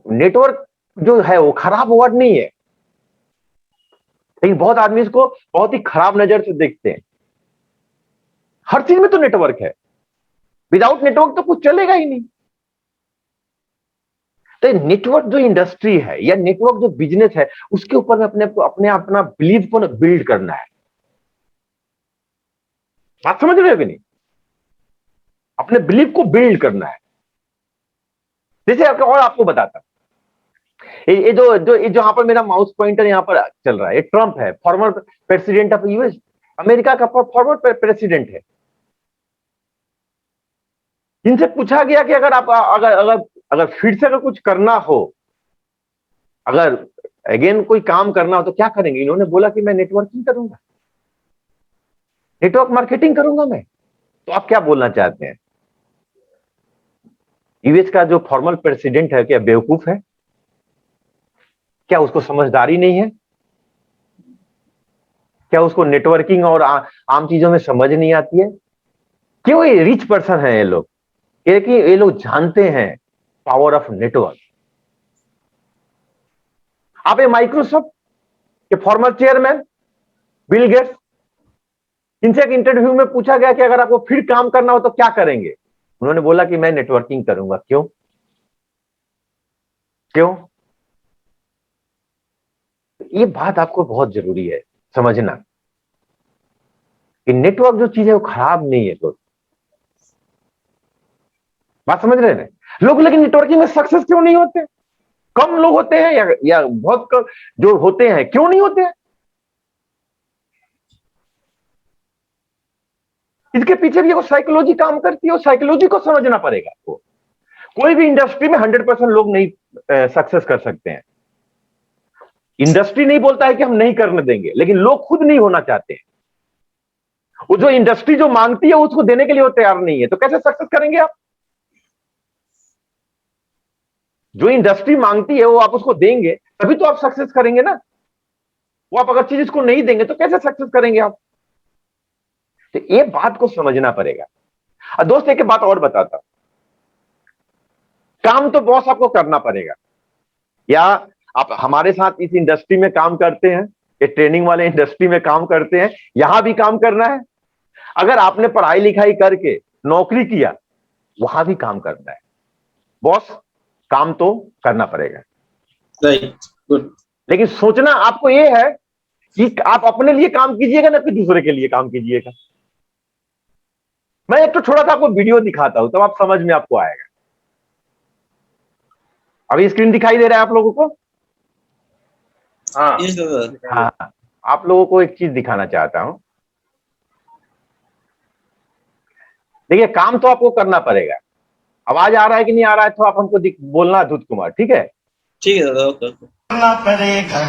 नेटवर्क जो है वो खराब वर्ड नहीं है, लेकिन बहुत आदमी इसको बहुत ही खराब नजर से देखते हैं। हर चीज में तो नेटवर्क है, विदाउट नेटवर्क तो कुछ चलेगा ही नहीं। तो नेटवर्क जो इंडस्ट्री है, या नेटवर्क जो बिजनेस है, उसके ऊपर में अपना बिलीव को बिल्ड करना है। बात समझ रहे हो कि नहीं? अपने बिलीव को बिल्ड करना है। जैसे और आपको बताता, ये जो यहां पर मेरा माउस पॉइंटर यहां पर चल रहा है, ये ट्रंप है, former president of US, America का फॉर्मर प्रेसिडेंट है। इनसे पूछा गया कि अगर आप अगर फिर से अगर कुछ करना हो, अगर अगेन कोई काम करना हो, तो क्या करेंगे? इन्होंने बोला कि मैं नेटवर्किंग करूंगा, नेटवर्क मार्केटिंग करूंगा मैं। तो आप क्या बोलना चाहते हैं? यूएस का जो फॉर्मर प्रेसिडेंट है, क्या बेवकूफ है? क्या उसको समझदारी नहीं है? क्या उसको नेटवर्किंग और आम चीजों में समझ नहीं आती है? क्यों? ये रिच पर्सन है ये लोग, क्योंकि ये लोग जानते हैं पावर ऑफ नेटवर्क। आप ये माइक्रोसॉफ्ट के फॉर्मर चेयरमैन बिल गेट्स, इनसे एक इंटरव्यू में पूछा गया कि अगर आपको फिर काम करना हो तो क्या करेंगे? उन्होंने बोला कि मैं नेटवर्किंग करूंगा। क्यों? क्यों? ये बात आपको बहुत जरूरी है समझना कि नेटवर्क जो चीज है वो खराब नहीं है। तो बात समझ रहे हैं लोग? लेकिन नेटवर्किंग में सक्सेस क्यों नहीं होते? कम लोग होते हैं, या बहुत कम जो होते हैं, क्यों नहीं होते हैं? इसके पीछे भी वो साइकोलॉजी काम करती है, साइकोलॉजी को समझना पड़ेगा आपको। कोई भी इंडस्ट्री में 100% लोग नहीं सक्सेस कर सकते हैं। इंडस्ट्री नहीं बोलता है कि हम नहीं करने देंगे, लेकिन लोग खुद नहीं होना चाहते हैं। वो जो इंडस्ट्री जो मांगती है उसको देने के लिए वो तैयार नहीं है, तो कैसे सक्सेस करेंगे आप? जो इंडस्ट्री मांगती है वो आप उसको देंगे, तभी तो आप सक्सेस करेंगे ना। वो आप अगर चीज इसको नहीं देंगे तो कैसे सक्सेस करेंगे आप? तो ये बात को समझना पड़ेगा। दोस्त एक बात और बताता, काम तो बॉस आपको करना पड़ेगा। या आप हमारे साथ इस इंडस्ट्री में काम करते हैं, ये ट्रेनिंग वाले इंडस्ट्री में काम करते हैं, यहां भी काम करना है। अगर आपने पढ़ाई लिखाई करके नौकरी किया, वहां भी काम करना है। बॉस काम तो करना पड़ेगा, राइट, गुड। लेकिन सोचना आपको ये है कि आप अपने लिए काम कीजिएगा ना कि दूसरे के लिए काम कीजिएगा। मैं एक तो छोटा सा आपको वीडियो दिखाता हूं, तब आप समझ में आपको आएगा। अभी स्क्रीन दिखाई दे रहा है आप लोगों को? हाँ यस दादा। हाँ, आप लोगों को एक चीज दिखाना चाहता हूं। देखिए, काम तो आपको करना पड़ेगा। आवाज आ रहा है कि नहीं आ रहा है तो आप हमको बोलना, धूत कुमार, ठीक है? ठीक है दादा, ओके ओके। करना पड़ेगा,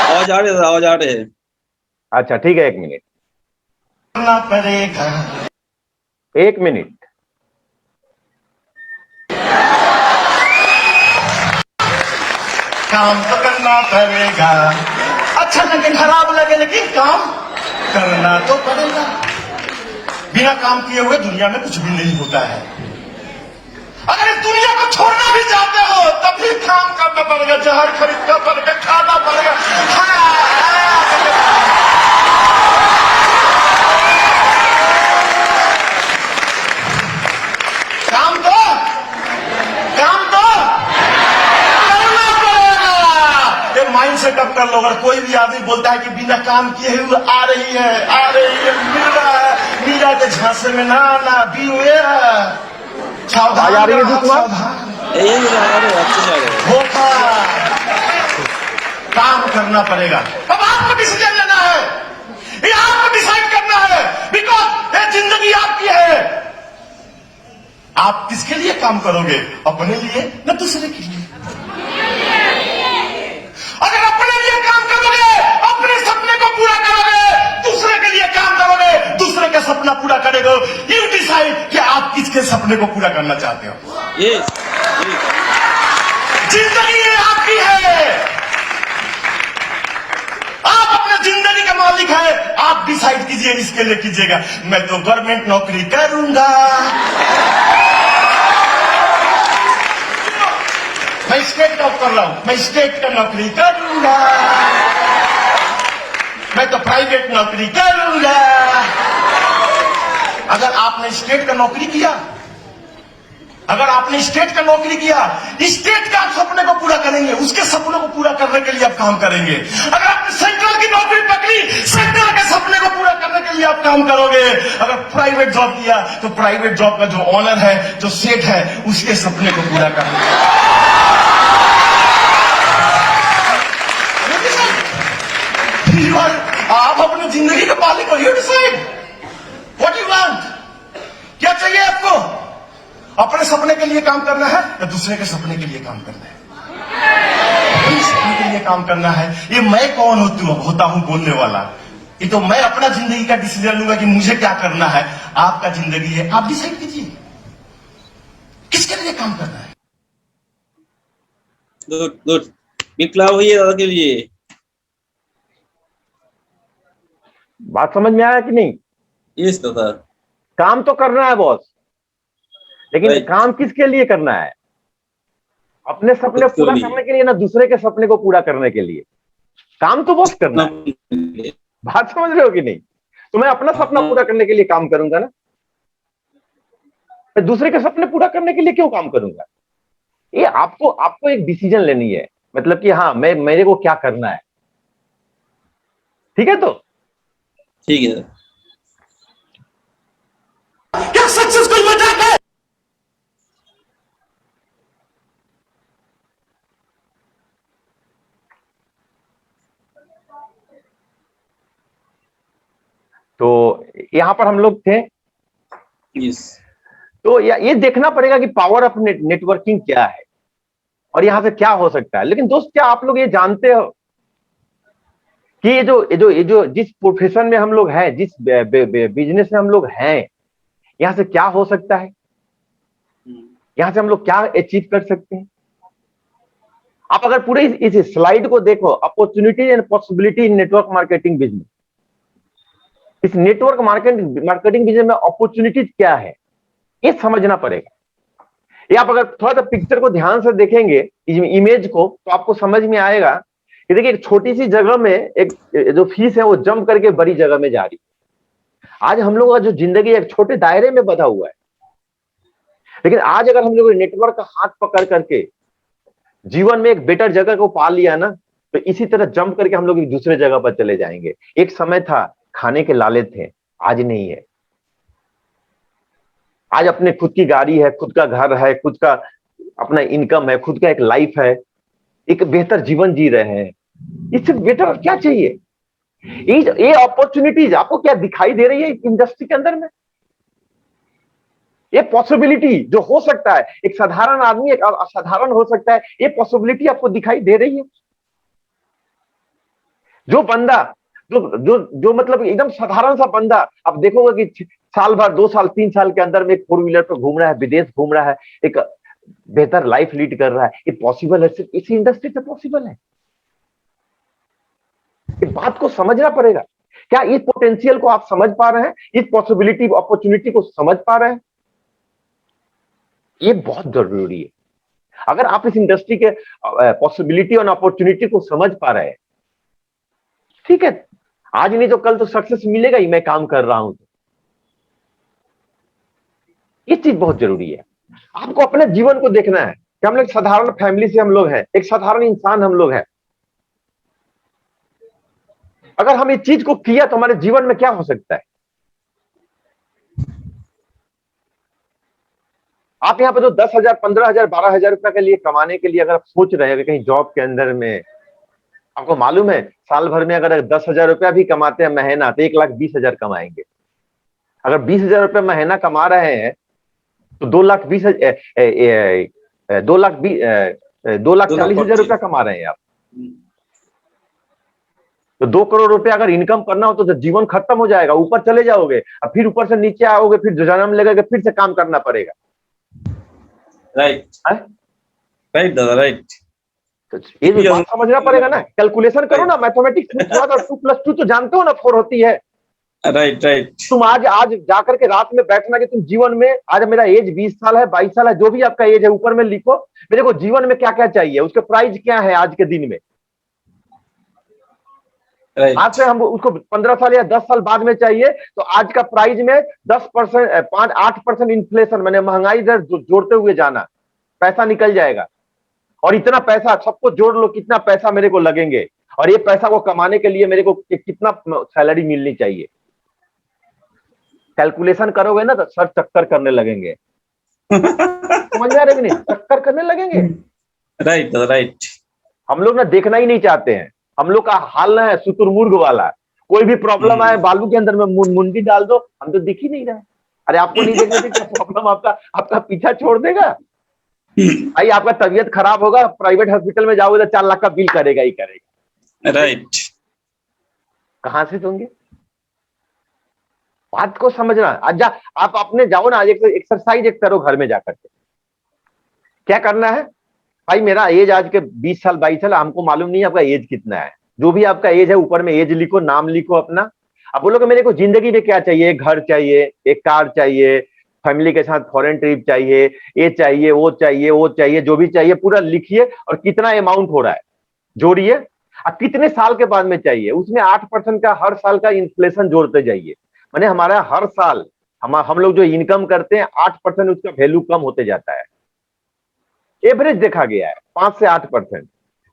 आवाज आ रही है दादा, आवाज आ रही है। अच्छा ठीक है, 1 मिनट, करना पड़ेगा, 1 मिनट। काम तो करना पड़ेगा। अच्छा लगे, खराब लगे, लेकिन काम करना तो पड़ेगा। बिना काम किए हुए दुनिया में कुछ भी नहीं होता है। अगर इस दुनिया को छोड़ना भी चाहते हो तब भी काम करना पड़ेगा, जहर खरीदना पड़ेगा, खाना पड़ेगा। काम तो करना पड़ेगा। ये माइंड सेटअप कर लो। अगर कोई भी आदमी बोलता है कि बिना काम किए हुए आ रही है, मिल रहा है, मीरा के झांसे में ना आना, बी हुए आवाज आ रही है धूत कुमार? ये दादा आ रहे हैं, अच्छे से आ रहे हैं। धोखा। काम करना पड़ेगा। अब आपको डिसीजन लेना है, ये आपको डिसाइड करना है, बिकॉज ये जिंदगी आपकी है। आप किसके लिए काम करोगे? अपने लिए न दूसरे के लिए? अगर अपने लिए काम करोगे, अपने सपने को पूरा करोगे, दूसरे के लिए काम करोगे, दूसरे का सपना पूरा करेगा। यू डिसाइड कि आप किसके सपने को पूरा करना चाहते हो। यस, जिंदगी ये आपकी है, आप अपने जिंदगी का मालिक है। आप डिसाइड कीजिए, इसके लिए कीजिएगा। मैं तो गवर्नमेंट नौकरी करूंगा, मैं स्टेट जॉब कर रहा हूं, मैं स्टेट का नौकरी करूंगा, मैं तो प्राइवेट नौकरी करूंगा। अगर आपने स्टेट का नौकरी किया, अगर आपने स्टेट का नौकरी किया, स्टेट का आप सपने को पूरा करेंगे, उसके सपनों को पूरा करने के लिए आप काम करेंगे। अगर आपने सेंट्रल की नौकरी पकड़ी, सेंट्रल के सपने को पूरा करने के लिए आप काम करोगे। अगर प्राइवेट जॉब किया तो प्राइवेट जॉब का जो ऑनर है, जो सेठ है, उसके सपने को पूरा करेंगे। आप अपनी जिंदगी के मालिक हो। You decide what you want. क्या चाहिए आपको? अपने सपने के लिए काम करना है या दूसरे के सपने के लिए काम करना है? अपने सपने के लिए काम करना है। ये मैं कौन होता हूं बोलने वाला? ये तो मैं अपना जिंदगी का डिसीजन लूंगा कि मुझे क्या करना है। आपका जिंदगी है, आप डिसाइड कीजिए किसके लिए काम करना है। Good good. बिकला हुई है दादा के लिए। बात समझ में आया कि नहीं? यस दादा। काम तो करना है बॉस, लेकिन Right. काम किसके लिए करना है? अपने सपने खुद के पूरा लिए। करने के लिए ना दूसरे के सपने को पूरा करने के लिए। काम तो बॉस करना है। बात समझ रहे हो कि नहीं? तो मैं अपना सपना पूरा करने के लिए काम करूंगा ना, मैं दूसरे के सपने पूरा करने के लिए क्यों काम करूंगा? ये आपको एक डिसीजन लेनी है, मतलब कि हाँ, मेरे को क्या करना है। ठीक है? तो ठीक है। क्या सक्सेस कोई मजाक है? तो यहां पर हम लोग थे। यस। तो ये देखना पड़ेगा कि पावर ऑफ नेटवर्किंग क्या है और यहां से क्या हो सकता है। लेकिन दोस्त, क्या आप लोग ये जानते हो कि ये जो जिस प्रोफेशन में हम लोग हैं, जिस बिजनेस में हम लोग हैं, यहां से क्या हो सकता है, यहां से हम लोग क्या अचीव कर सकते हैं? आप अगर पूरे इस स्लाइड को देखो, opportunities and possibility in network marketing business, इस नेटवर्क मार्केटिंग बिजनेस में अपॉर्चुनिटीज क्या है, ये समझना पड़ेगा। ये आप अगर थोड़ा सा पिक्चर को ध्यान से देखेंगे, इमेज को, तो आपको समझ में आएगा कि देखिए एक छोटी सी जगह में एक जो फीस है वो जंप करके बड़ी जगह में जा रही है। आज हम लोगों का जो जिंदगी एक छोटे दायरे में बंधा हुआ है, लेकिन आज अगर हम लोग नेटवर्क का हाथ पकड़ करके जीवन में एक बेटर जगह को पा लिया ना, तो इसी तरह जंप करके हम लोग एक दूसरे जगह पर चले जाएंगे। एक समय था खाने के लाले थे, आज नहीं है। आज अपने खुद की गाड़ी है, खुद का घर है, खुद का अपना इनकम है, खुद का एक लाइफ है, एक बेहतर जीवन जी रहे हैं। इससे बेटर क्या चाहिए? ये अपॉर्चुनिटीज आपको क्या दिखाई दे रही है इंडस्ट्री के अंदर में? ये पॉसिबिलिटी जो हो सकता है, एक साधारण आदमी एक असाधारण हो सकता है, ये पॉसिबिलिटी आपको दिखाई दे रही है? जो बंदा जो जो जो मतलब एकदम साधारण सा बंदा, आप देखोगे कि साल भर 2 साल 3 साल के अंदर में एक 4 व्हीलर पर घूम रहा है, विदेश घूम रहा है, एक बेहतर लाइफ लीड कर रहा है। ये पॉसिबल है, सिर्फ इसी इंडस्ट्री से पॉसिबल है। इस बात को समझना पड़ेगा। क्या इस पोटेंशियल को आप समझ पा रहे हैं? इस पॉसिबिलिटी अपॉर्चुनिटी को समझ पा रहे हैं? ये बहुत जरूरी है। अगर आप इस इंडस्ट्री के पॉसिबिलिटी और अपॉर्चुनिटी को समझ पा रहे हैं, ठीक है, आज नहीं तो कल तो सक्सेस मिलेगा ही। मैं काम कर रहा हूं, ये चीज बहुत जरूरी है। आपको अपने जीवन को देखना है कि हम लोग साधारण फैमिली से हम लोग हैं, एक साधारण इंसान हम लोग हैं। अगर हम इस चीज को किया तो हमारे जीवन में क्या हो सकता है? आप यहाँ पे तो 10,000 15,000 12,000 रुपए के लिए कमाने के लिए अगर आप सोच रहे हैं कहीं जॉब के अंदर में, आपको मालूम है साल भर में अगर 10,000 रुपया भी कमाते हैं महीना, तो 1,20,000 कमाएंगे। अगर 20,000 रुपये महीना कमा रहे हैं तो 2,40,000 रुपया कमा रहे हैं आप। तो 2 करोड़ रुपया अगर इनकम करना हो तो जीवन खत्म हो जाएगा, ऊपर चले जाओगे, और फिर ऊपर से नीचे आओगे, फिर जन्म लगेगा, फिर से काम करना पड़ेगा। राइट राइट दादा, राइट। तो ये जो बात समझना पड़ेगा ना, कैलकुलेशन करो ना, मैथमेटिक्स में थोड़ा सा 2+2 तो जानते हो ना, 4 होती है। Right right. तुम आज जाकर के रात में बैठना कि तुम जीवन में, आज मेरा एज 20 साल है, 22 साल है, जो भी आपका एज है, ऊपर में लिखो मेरे को जीवन में क्या क्या चाहिए, उसके प्राइस क्या है आज के दिन में। आज से हम उसको 15 साल या 10 साल बाद में चाहिए, तो आज का प्राइस में 10% 8% इन्फ्लेशन, मैंने महंगाई दर जोड़ते हुए जाना, पैसा निकल जाएगा। और इतना पैसा सबको जोड़ लो, कितना पैसा मेरे को लगेंगे, और ये पैसा को कमाने के लिए मेरे को कितना सैलरी मिलनी चाहिए। कैलकुलेशन करोगे ना तो सर चक्कर करने लगेंगे। समझ में आ रहा है कि नहीं? चक्कर करने लगेंगे। Right right. हम लोग ना देखना ही नहीं चाहते हैं। हम लोग का हाल ना है शुतुरमुर्ग वाला, कोई भी प्रॉब्लम आए बालू के अंदर में मुंडी डाल दो, हम तो दिख ही नहीं रहे। अरे आपको नहीं देखने से क्या प्रॉब्लम आपका पीछा छोड़ देगा? भाई आपका तबीयत खराब होगा, प्राइवेट हॉस्पिटल में जाओगे तो 4 लाख का बिल करेगा ही करेगा। राइट। कहां से दोगे? बात को समझना। अच्छा आप अपने जाओ ना, एक एक्सरसाइज एक करो घर में जाकर के। क्या करना है भाई? मेरा एज आज के 20 साल 22 साल, हमको मालूम नहीं आपका एज कितना है। जो भी आपका एज है ऊपर में एज लिखो, नाम लिखो अपना। अब बोलोगे मेरे को जिंदगी में क्या चाहिए? एक घर चाहिए, एक कार चाहिए, फैमिली के साथ फॉरेन ट्रिप चाहिए, ये चाहिए, वो चाहिए, वो चाहिए, जो भी चाहिए पूरा लिखिए, और कितना अमाउंट हो रहा है जोड़िए, और कितने साल के बाद में चाहिए। उसमें 8% का हर साल का इन्फ्लेशन जोड़ते जाइए। माने हमारा हर साल हम लोग जो इनकम करते हैं 8% उसका वैल्यू कम होते जाता है। एवरेज देखा गया है 5 से 8%।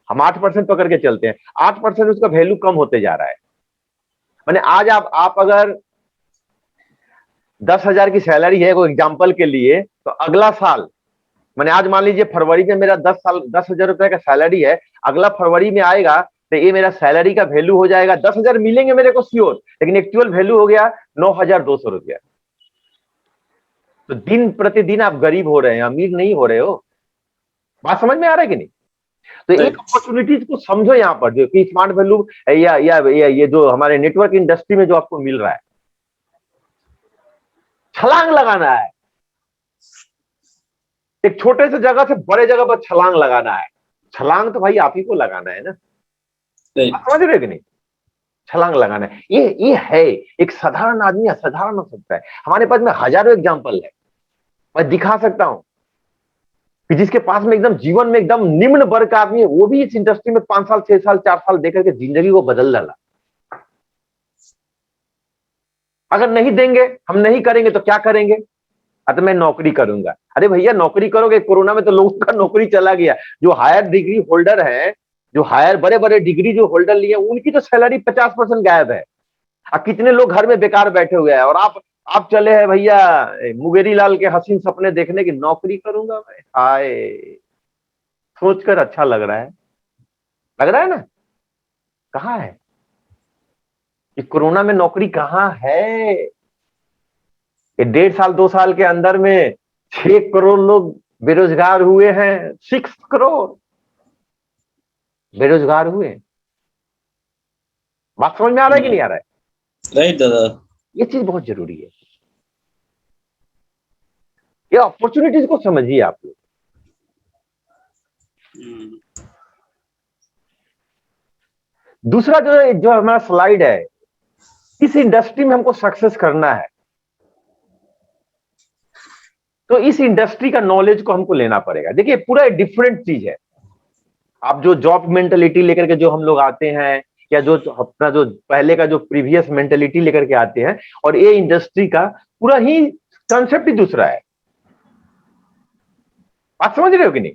हम 8% पकड़ के चलते हैं, 8% उसका वैल्यू कम होते जा रहा है। माने आज आप अगर 10,000 की सैलरी है कोई एग्जाम्पल के लिए, तो अगला साल, मैंने आज मान लीजिए फरवरी में मेरा 10,000 रुपए का सैलरी है, अगला फरवरी में आएगा तो ये मेरा सैलरी का वैल्यू हो जाएगा 10,000 मिलेंगे मेरे को श्योर, लेकिन एक्चुअल वैल्यू हो गया 9,200 रुपया। तो दिन प्रतिदिन आप गरीब हो रहे हैं, अमीर नहीं हो रहे हो। बात समझ में आ रहा है कि नहीं? तो एक अपॉर्चुनिटीज को समझो यहाँ पर, जो कि स्मार्ट वैल्यू या ये जो हमारे नेटवर्क इंडस्ट्री में जो आपको मिल रहा है, छलांग लगाना है। एक छोटे से जगह से बड़े जगह पर छलांग लगाना है। छलांग तो भाई आप ही को लगाना है ना, समझ रहे कि नहीं? छलांग लगाना है। ये है, एक साधारण आदमी असाधारण हो सकता है। हमारे पास में हजारों एग्जाम्पल है, मैं दिखा सकता हूं। कि जिसके पास में एकदम जीवन में एकदम निम्न वर्ग का आदमी है, वो भी इस इंडस्ट्री में 5 साल 6 साल 4 साल देकर के जिंदगी को बदल डाला। अगर नहीं देंगे, हम नहीं करेंगे तो क्या करेंगे? तो मैं नौकरी करूंगा। अरे भैया नौकरी करोगे, कोरोना में तो लोगों का नौकरी चला गया। जो हायर डिग्री होल्डर है, जो हायर बड़े बड़े डिग्री जो होल्डर लिए, उनकी तो सैलरी 50% गायब है। कितने लोग घर में बेकार बैठे हुए हैं, और आप चले हैं भैया मुंगेरी लाल के हसीन सपने देखने की, नौकरी करूंगा मैं। हाय, सोचकर अच्छा लग रहा है ना? कहाँ है ये कोरोना में नौकरी? कहाँ है? ये 1.5 साल 2 साल के अंदर में 6 करोड़ लोग बेरोजगार हुए हैं। 6 करोड़ बेरोजगार हुए। बात समझ में आ रहा है कि नहीं आ रहा है? राइट दादा। ये चीज बहुत जरूरी है। ये अपॉर्चुनिटीज को समझिए आप लोग। दूसरा जो हमारा स्लाइड है, इस इंडस्ट्री में हमको सक्सेस करना है तो इस इंडस्ट्री का नॉलेज को हमको लेना पड़ेगा। देखिए पूरा डिफरेंट चीज है। आप जो जॉब मेंटेलिटी लेकर के जो हम लोग आते हैं, या जो अपना जो पहले का जो प्रीवियस मेंटेलिटी लेकर के आते हैं, और ये इंडस्ट्री का पूरा ही कंसेप्ट ही दूसरा है। आप समझ रहे हो कि नहीं?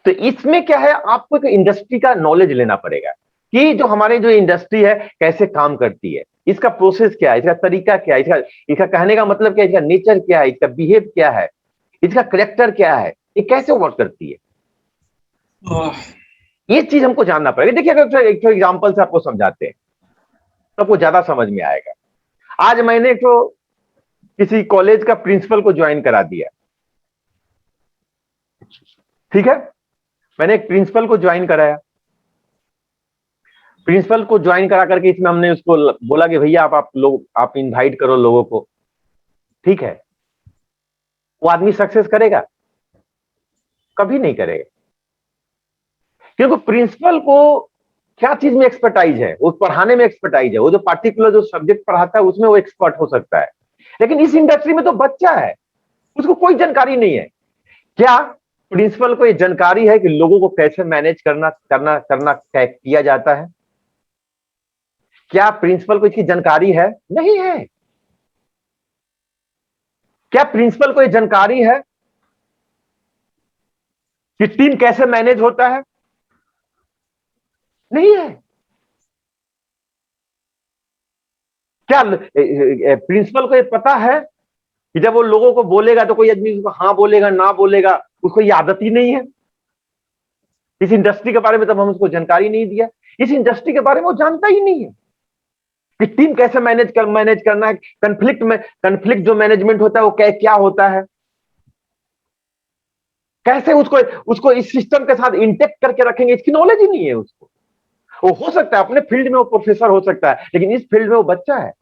तो इसमें क्या है, आपको एक इंडस्ट्री का नॉलेज लेना पड़ेगा कि जो हमारे जो इंडस्ट्री है कैसे काम करती है, इसका प्रोसेस क्या है, इसका तरीका क्या है, इसका कहने का मतलब क्या है, इसका नेचर क्या है, इसका बिहेव क्या है, इसका करेक्टर क्या है, ये कैसे वर्क करती है, ये चीज हमको जानना पड़ेगा। देखिए अगर एक एग्जांपल से आपको समझाते हैं तो आपको ज्यादा समझ में आएगा। आज मैंने किसी कॉलेज का प्रिंसिपल को ज्वाइन करा दिया, ठीक है? मैंने एक प्रिंसिपल को ज्वाइन कराया। प्रिंसिपल को ज्वाइन करा करके इसमें हमने उसको बोला कि भैया आप इनवाइट करो लोगों को, ठीक है? वो आदमी सक्सेस करेगा? कभी नहीं करेगा। क्योंकि प्रिंसिपल को क्या चीज में एक्सपर्टाइज है, वो पढ़ाने में एक्सपर्टाइज है, वो जो पार्टिकुलर जो सब्जेक्ट पढ़ाता है उसमें वो एक्सपर्ट हो सकता है। लेकिन इस इंडस्ट्री में तो बच्चा है, उसको कोई जानकारी नहीं है। क्या प्रिंसिपल को ये जानकारी है कि लोगों को कैसे मैनेज करना किया जाता है? क्या प्रिंसिपल को इसकी जानकारी है? नहीं है। क्या प्रिंसिपल को ये जानकारी है कि टीम कैसे मैनेज होता है? नहीं है। क्या प्रिंसिपल को ये पता है कि जब वो लोगों को बोलेगा तो कोई आदमी उसको हाँ बोलेगा ना बोलेगा? उसको ये आदत ही नहीं है। इस इंडस्ट्री के बारे में तब हम उसको जानकारी नहीं दिया। इस इंडस्ट्री के बारे में वो जानता ही नहीं है कि टीम कैसे मैनेज करना है, कंफ्लिक्ट जो मैनेजमेंट होता है वो क्या होता है, कैसे उसको इस सिस्टम के साथ इंटेक्ट करके रखेंगे, इसकी नॉलेज ही नहीं है उसको। वो हो सकता है अपने फील्ड में वो प्रोफेसर हो सकता है, लेकिन इस फील्ड में वो बच्चा है।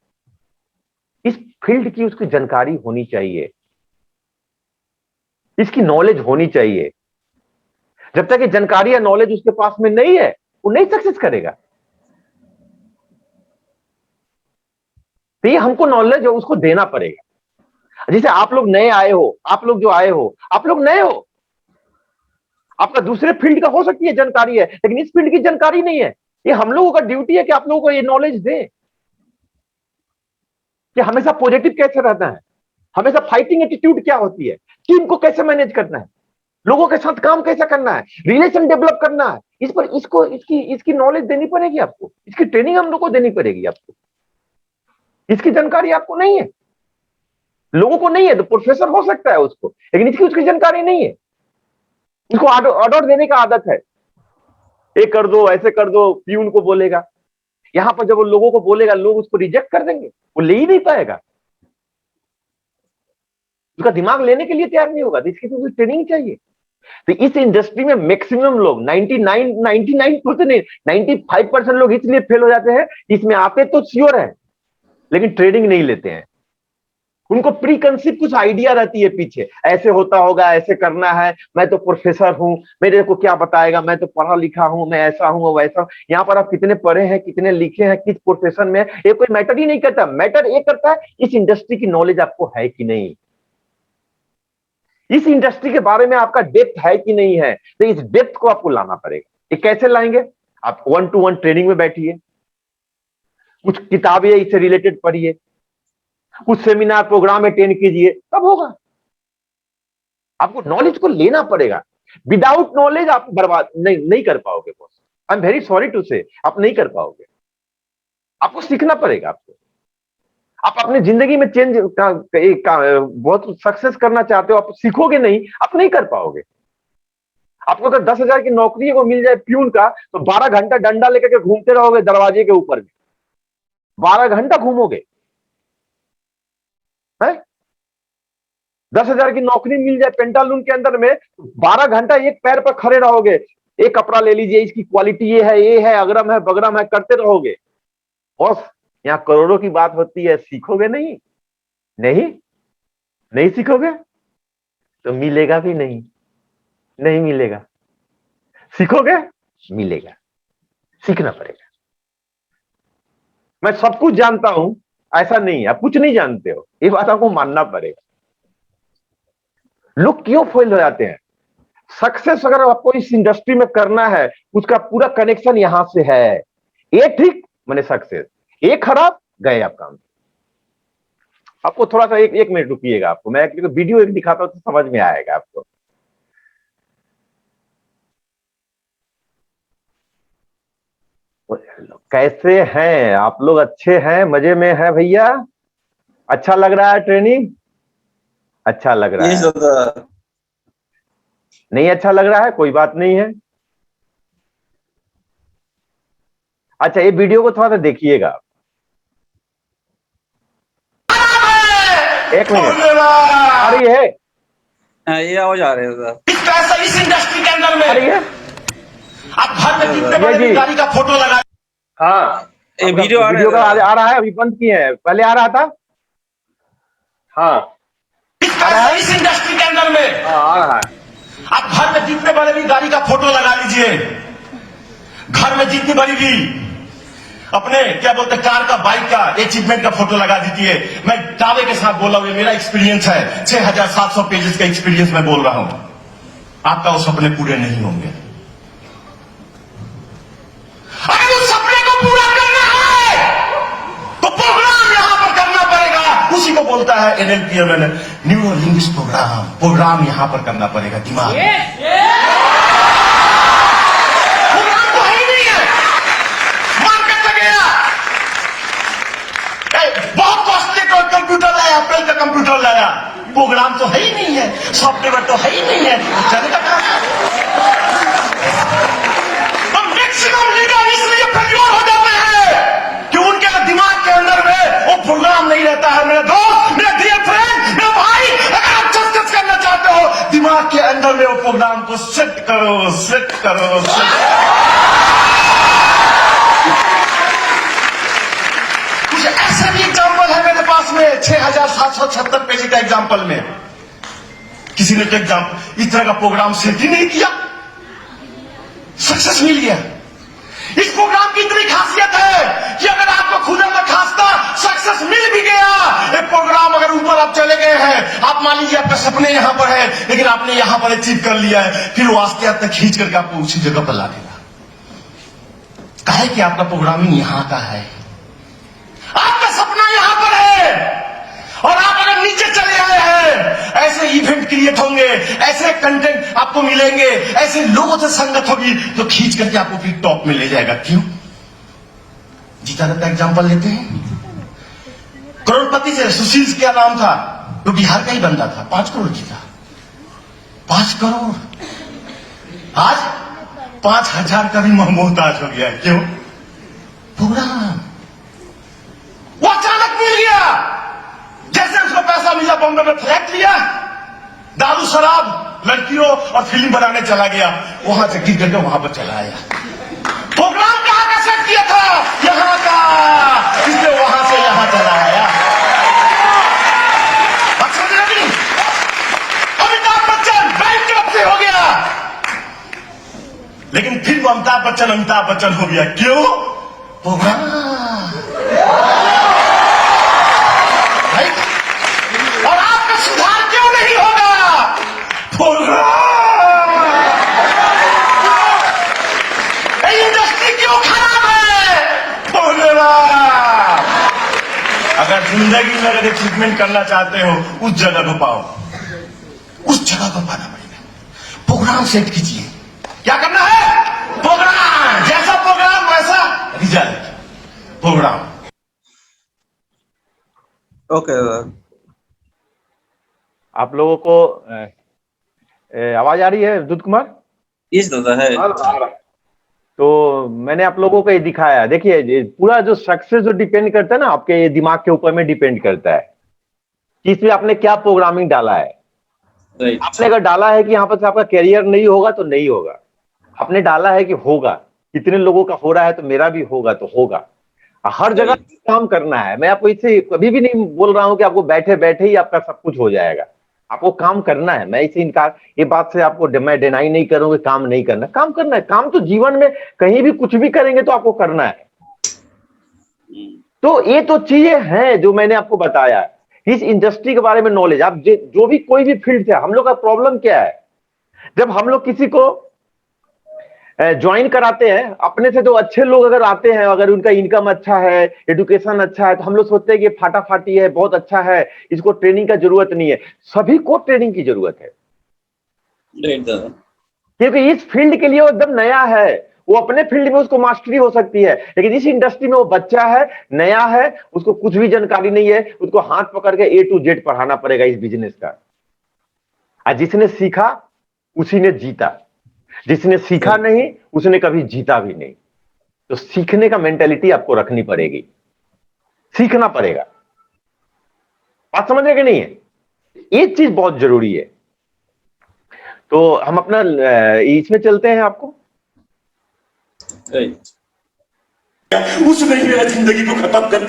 इस फील्ड की उसकी जानकारी होनी चाहिए, इसकी नॉलेज होनी चाहिए। जब तक ये जानकारी या नॉलेज उसके पास में नहीं है, वो नहीं सक्सेस करेगा। तो ये हमको नॉलेज उसको देना पड़ेगा। जैसे आप लोग नए आए हो, आप लोग जो आए हो, आप लोग नए हो, आपका दूसरे फील्ड का हो सकती है जानकारी है, लेकिन इस फील्ड की जानकारी नहीं है। ये हम लोगों का ड्यूटी है कि आप लोगों को ये नॉलेज दें कि हमेशा पॉजिटिव कैसे रहना है, हमेशा फाइटिंग एटीट्यूड क्या होती है, टीम को कैसे मैनेज करना है, लोगों के साथ काम कैसा करना है, रिलेशन डेवलप करना है। इस पर इसकी नॉलेज देनी पड़ेगी आपको, इसकी ट्रेनिंग हम लोग को देनी पड़ेगी आपको। इसकी जानकारी आपको नहीं है, लोगों को नहीं है, तो प्रोफेसर हो सकता है उसको, लेकिन उसकी जानकारी नहीं है। उसको ऑर्डर देने का आदत है, ये कर दो, ऐसे कर दो, प्यून को बोलेगा। यहां पर जब वो लोगों को बोलेगा, लोग उसको रिजेक्ट कर देंगे, वो ले ही नहीं पाएगा, उसका दिमाग लेने के लिए तैयार नहीं होगा। तो इसकी तो ट्रेनिंग चाहिए। तो इस इंडस्ट्री में मैक्सिमम लोग 95% लोग इसलिए फेल हो जाते हैं, इसमें आते तो श्योर है लेकिन ट्रेनिंग नहीं लेते हैं। उनको प्री कंसीव कुछ आइडिया रहती है पीछे, ऐसे होता होगा, ऐसे करना है, मैं तो प्रोफेसर हूं, मेरे को क्या बताएगा, मैं तो पढ़ा लिखा हूं, मैं ऐसा हूं वैसा हूं। यहां पर आप कितने पढ़े हैं, कितने लिखे हैं, किस प्रोफेशन में है, ये कोई मैटर ही नहीं करता। मैटर ये करता है इस इंडस्ट्री की नॉलेज आपको है कि नहीं, इस इंडस्ट्री के बारे में आपका डेप्थ है कि नहीं है, तो इस डेप्थ को आपको लाना पड़ेगा। ये कैसे लाएंगे? आप 1-to-1 ट्रेनिंग में बैठिए, कुछ किताबें इससे रिलेटेड पढ़िए, कुछ सेमिनार प्रोग्राम अटेंड कीजिए, तब होगा। आपको नॉलेज को लेना पड़ेगा। विदाउट नॉलेज आप बर्बाद नहीं कर पाओगे boss. I am very sorry to say, आप नहीं कर पाओगे। आपको सीखना पड़ेगा। आपको आप अपने जिंदगी में चेंज बहुत सक्सेस करना चाहते हो, आप सीखोगे नहीं, आप नहीं कर पाओगे। आपको अगर 10,000 की नौकरी को मिल जाए प्यून का, तो 12 घंटा डंडा लेकर के घूमते रहोगे दरवाजे के ऊपर में, 12 घंटा घूमोगे। 10,000 की नौकरी मिल जाए पेंटालून के अंदर में, 12 घंटा एक पैर पर खड़े रहोगे। एक कपड़ा ले लीजिए, इसकी क्वालिटी ये है, अगरम है, बगरम है, करते रहोगे। बॉस, यहां करोड़ों की बात होती है, सीखोगे नहीं? नहीं सीखोगे तो मिलेगा भी नहीं मिलेगा। सीखोगे, मिलेगा। सीखना पड़ेगा। मैं सब कुछ जानता हूं ऐसा नहीं है, आप कुछ नहीं जानते हो, ये बात आपको मानना पड़ेगा। लोग क्यों फेल हो जाते हैं? सक्सेस अगर आपको इस इंडस्ट्री में करना है, उसका पूरा कनेक्शन यहां से है। ये ठीक माने सक्सेस, ये खराब, गए आप काम। आपको थोड़ा सा एक मिनट रुकिएगा, आपको मैं एक वीडियो एक दिखाता हूं तो समझ में आएगा आपको। कैसे हैं आप लोग? अच्छे हैं, मजे में हैं भैया? अच्छा लग रहा है ट्रेनिंग? अच्छा लग रहा है? नहीं अच्छा लग रहा है? कोई बात नहीं है। अच्छा, ये वीडियो को थोड़ा सा देखिएगा। एक मिनट, आ रही है? ये आवाज आ रही है सर। पैसा इस इंडस्ट्री के अंदर में आ रही है? आप घर में जीतने वाले गाड़ी का फोटो लगा। हाँ, ये वीडियो आ रहा है, अभी बंद किए हैं, पहले आ रहा था। हाँ, आ रहा है इस इंडस्ट्री के अंदर में। हाँ, आ रहा है। आप घर में जीतने वाले भी गाड़ी का फोटो लगा लीजिए। घर में जीतने वाली भी अपने क्या बोलते कार का, बाइक का, अचीवमेंट का फोटो लगा दीजिए। मैं दावे के साथ बोल रहा हूं, ये मेरा एक्सपीरियंस है। 6,700 पेजेस का एक्सपीरियंस मैं बोल रहा हूं। आपका वो सपने पूरे नहीं होंगे। अगर उस सपने को पूरा करना है तो प्रोग्राम यहां पर करना पड़ेगा। उसी को बोलता है NLP, न्यूरो लिंग्विस्टिक प्रोग्राम यहां पर करना पड़ेगा। दिमाग प्रोग्राम तो है ही नहीं है, मार्केट में गया बहुत कॉस्टली कंप्यूटर लाया, एप्पल का कंप्यूटर लाया, प्रोग्राम तो है ही नहीं है, सॉफ्टवेयर तो है ही नहीं है, चलेगा कहां? तो मैक्सिमम लीडर इसलिए फेल्योर हो जाते हैं कि उनके दिमाग के अंदर में वो प्रोग्राम नहीं रहता है। मेरे दोस्त, मेरे डियर फ्रेंड, मेरे भाई, अगर आप सक्सेस करना चाहते हो, दिमाग के अंदर में वो प्रोग्राम को सेट करो, सेट करो, कुछ ऐसे भी एग्जाम्पल है मेरे पास में 6,776 पेज का एग्जाम्पल में। किसी ने तो एग्जाम्पल इस तरह का प्रोग्राम सेट ही नहीं किया, सक्सेस मिल गया। इस प्रोग्राम की इतनी खासियत है कि अगर आपको खुदा न खास्ता सक्सेस मिल भी गया, एक प्रोग्राम अगर ऊपर आप चले गए हैं, आप मान लीजिए आपका सपने यहां पर है, लेकिन आपने यहां पर अचीव कर लिया है, फिर वो आस्ते आस्ते खींच करके आपको उसी जगह पर ला देगा। काहे कि आपका प्रोग्रामिंग यहां का है, आपका सपना यहां पर है, और आप अगर नीचे चले आए हैं, ऐसे इवेंट क्रिएट होंगे, ऐसे कंटेंट आपको मिलेंगे, ऐसे लोगों से संगत होगी, तो खींच करके आपको फिर टॉप में ले जाएगा। क्यों? जीता रहता एग्जाम्पल लेते हैं, करोड़पति से सुशील क्या नाम था, तो बिहार का ही बंदा था, 5 करोड़ जीता, 5 करोड़। आज 5,000 का भी मोहताज हो गया। क्यों? प्रोग्राम वो अचानक मिल गया। जैसे उसको पैसा मिला, बॉम्बे में फ्लैट लिया, दारू शराब लड़कियों और फिल्म बनाने चला गया, वहां से गिर करके वहां पर चला आया। प्रोग्राम कहां का सेट किया था? यहां का, इसलिए वहां से यहां चला आया। समझ रहे नहीं? अमिताभ बच्चन बैंक हो गया, लेकिन फिर वो अमिताभ बच्चन हो गया। क्यों? प्रोग्राम। और आपका सुधार क्यों नहीं होगा? जिंदगी में अगर एक ट्रीटमेंट करना चाहते हो, उस जगह को पाओ, उस जगह को पाना पड़ेगा। प्रोग्राम सेट कीजिए। क्या करना है? प्रोग्राम, जैसा प्रोग्राम वैसा रिजल्ट। प्रोग्राम। ओके दादा। आप लोगों को आवाज आ रही है दूध कुमार? यस दादा है। तो मैंने आप लोगों को ये दिखाया, देखिए पूरा जो सक्सेस जो डिपेंड करता है ना आपके ये दिमाग के ऊपर में डिपेंड करता है कि इसमें आपने क्या प्रोग्रामिंग डाला है। राइट। आपने अगर डाला है कि यहाँ पर से आपका करियर नहीं होगा तो नहीं होगा, आपने डाला है कि होगा, कितने लोगों का हो रहा है तो मेरा भी होगा तो होगा। हर जगह काम करना है। मैं आपको इससे कभी भी नहीं बोल रहा हूं कि आपको बैठे बैठे ही आपका सब कुछ हो जाएगा। आपको काम करना है। मैं इसे इनकार, ये बात से आपको मैं डिनाई नहीं करूंगा, काम नहीं करना, काम करना है। काम तो जीवन में कहीं भी कुछ भी करेंगे तो आपको करना है। तो ये तो चीजें हैं जो मैंने आपको बताया। इस इंडस्ट्री के बारे में नॉलेज, आप जो भी कोई भी फील्ड से, हम लोग का प्रॉब्लम क्या है, जब हम लोग किसी को ज्वाइन कराते हैं, अपने से जो अच्छे लोग अगर आते हैं, अगर उनका इनकम अच्छा है, एजुकेशन अच्छा है, तो हम लोग सोचते हैं कि फाटाफाटी है, बहुत अच्छा है, इसको ट्रेनिंग का जरूरत नहीं है। सभी को ट्रेनिंग की जरूरत है, क्योंकि इस फील्ड के लिए वो एकदम नया है। वो अपने फील्ड में उसको मास्टरी हो सकती है, लेकिन इस इंडस्ट्री में वो बच्चा है, नया है, उसको कुछ भी जानकारी नहीं है, उसको हाथ पकड़ के A to Z पढ़ाना पड़ेगा इस बिजनेस का। और जिसने सीखा उसी ने जीता, जिसने सीखा नहीं उसने कभी जीता भी नहीं। तो सीखने का मेंटेलिटी आपको रखनी पड़ेगी, सीखना पड़ेगा। बात समझ रहे कि नहीं है? ये चीज बहुत जरूरी है। तो हम अपना इसमें चलते हैं आपको। उसने ही मेरा जिंदगी को खत्म कर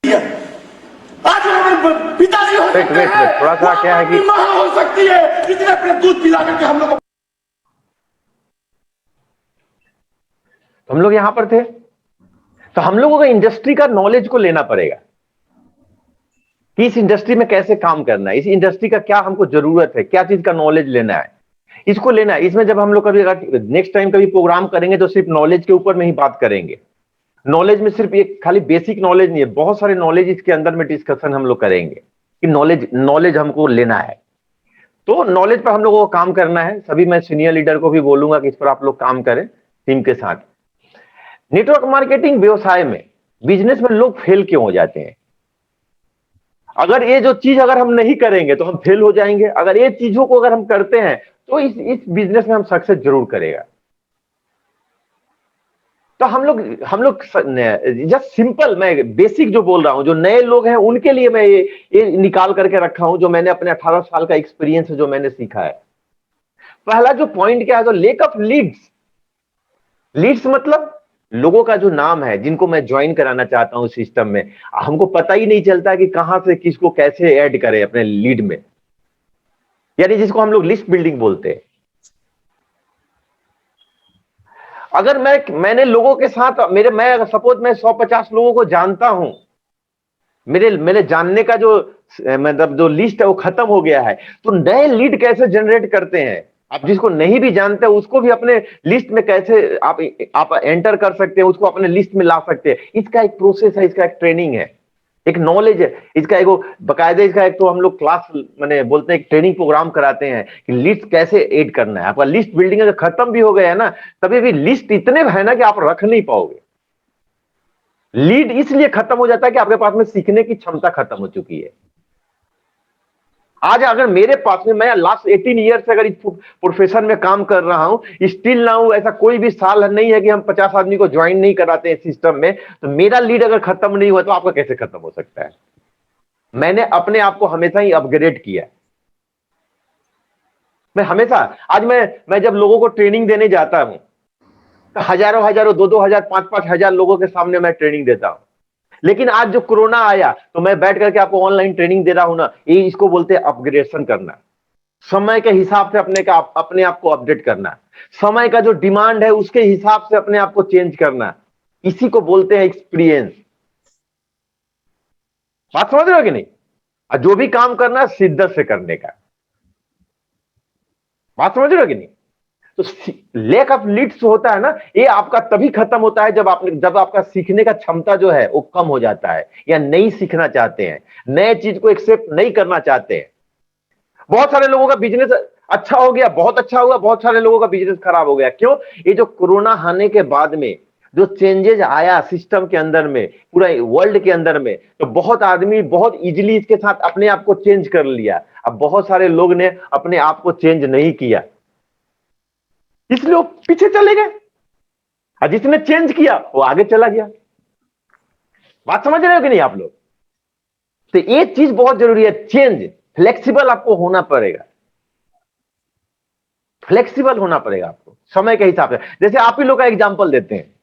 दिया। आज हमारे पिताजी हो सकते हैं, थोड़ा सा क्या है कि मां हो सकती है, इसने अपने दूध पिला करके हम लोग हम लोग यहां पर थे। तो हम लोगों को इंडस्ट्री का नॉलेज को लेना पड़ेगा कि इस इंडस्ट्री में कैसे काम करना है, इस इंडस्ट्री का क्या हमको जरूरत है, क्या चीज का नॉलेज लेना है, इसको लेना है। इसमें जब हम लोग कभी नेक्स्ट टाइम कभी प्रोग्राम करेंगे तो सिर्फ नॉलेज के ऊपर में ही बात करेंगे। नॉलेज में सिर्फ एक खाली बेसिक नॉलेज नहीं है, बहुत सारे नॉलेज इसके अंदर में डिस्कशन हम लोग करेंगे कि नॉलेज हमको लेना है। तो नॉलेज पर हम लोगों को काम करना है। सभी मैं सीनियर लीडर को भी बोलूंगा कि इस पर आप लोग काम करें टीम के साथ। नेटवर्क मार्केटिंग व्यवसाय में, बिजनेस में लोग फेल क्यों हो जाते हैं? अगर ये जो चीज अगर हम नहीं करेंगे तो हम फेल हो जाएंगे। अगर ये चीजों को अगर हम करते हैं तो इस बिजनेस में हम सक्सेस जरूर करेगा। तो हम लोग जस्ट सिंपल, मैं बेसिक जो बोल रहा हूं, जो नए लोग हैं उनके लिए मैं ये निकाल करके रखा हूं, जो मैंने अपने 18 साल का एक्सपीरियंस है, जो मैंने सीखा है। पहला जो पॉइंट क्या है, तो लेक ऑफ लीड्स। लीड्स मतलब लोगों का जो नाम है, जिनको मैं ज्वाइन कराना चाहता हूं सिस्टम में, हमको पता ही नहीं चलता कि कहां से किसको कैसे ऐड करें अपने लीड में, यानी जिसको हम लोग लिस्ट बिल्डिंग बोलते हैं। अगर मैंने लोगों के साथ मैं सपोज मैं 150 लोगों को जानता हूं, मेरे जानने का जो मतलब जो लिस्ट है वो खत्म हो गया है, तो नए लीड कैसे जनरेट करते हैं? आप जिसको नहीं भी जानते उसको भी अपने लिस्ट में कैसे आप एंटर कर सकते हैं, उसको अपने लिस्ट में ला सकते हैं। इसका एक प्रोसेस है, इसका एक ट्रेनिंग है, एक नॉलेज है, इसका एक बकायदे, इसका एक तो हम लोग क्लास मैंने बोलते हैं, एक ट्रेनिंग प्रोग्राम कराते हैं कि लिस्ट कैसे ऐड करना है। आपका लिस्ट बिल्डिंग अगर खत्म भी हो गया है ना, तभी भी लिस्ट इतने है ना कि आप रख नहीं पाओगे। लीड इसलिए खत्म हो जाता है कि आपके पास में सीखने की क्षमता खत्म हो चुकी है। आज अगर मेरे पास में, मैं लास्ट 18 ईयर से अगर इस प्रोफेशन में काम कर रहा हूं, स्टिल ना हूं, ऐसा कोई भी साल नहीं है कि हम 50 आदमी को ज्वाइन नहीं कराते हैं सिस्टम में, तो मेरा लीड अगर खत्म नहीं हुआ तो आपका कैसे खत्म हो सकता है? मैंने अपने आप को हमेशा ही अपग्रेड किया। मैं हमेशा, आज मैं जब लोगों को ट्रेनिंग देने जाता हूं तो हजारों 2-2 हजार 5-5 हजार लोगों के सामने मैं ट्रेनिंग देता हूं। लेकिन आज जो कोरोना आया तो मैं बैठ करके आपको ऑनलाइन ट्रेनिंग दे रहा हूं ना, ये इसको बोलते हैं अपग्रेडेशन करना। समय के हिसाब से अपने आप को अपडेट करना, समय का जो डिमांड है उसके हिसाब से अपने आप को चेंज करना, इसी को बोलते हैं एक्सपीरियंस। बात समझ रहे हो कि नहीं? और जो भी काम करना है शिद्दत से करने का। बात समझ रहे हो कि नहीं? तो लैक ऑफ लीड्स होता है ना, ये आपका तभी खत्म होता है जब आपका सीखने का क्षमता जो है वो कम हो जाता है, या नहीं सीखना चाहते हैं, नए चीज को एक्सेप्ट नहीं करना चाहते हैं। बहुत सारे लोगों का बिजनेस अच्छा हो गया, बहुत अच्छा हुआ, बहुत सारे लोगों का बिजनेस खराब हो गया। क्यों? ये जो कोरोना आने के बाद में जो चेंजेस आया सिस्टम के अंदर में, पूरा वर्ल्ड के अंदर में, तो बहुत आदमी बहुत इजीली इसके साथ अपने आप को चेंज कर लिया। अब बहुत सारे लोग ने अपने आप को चेंज नहीं किया, इसलिए वो पीछे चले गए, और जिसने चेंज किया वो आगे चला गया। बात समझ रहे हो कि नहीं आप लोग? तो ये चीज बहुत जरूरी है, चेंज। फ्लेक्सिबल आपको होना पड़ेगा, फ्लेक्सिबल होना पड़ेगा आपको समय के हिसाब से। जैसे आप ही लोग का एग्जांपल देते हैं,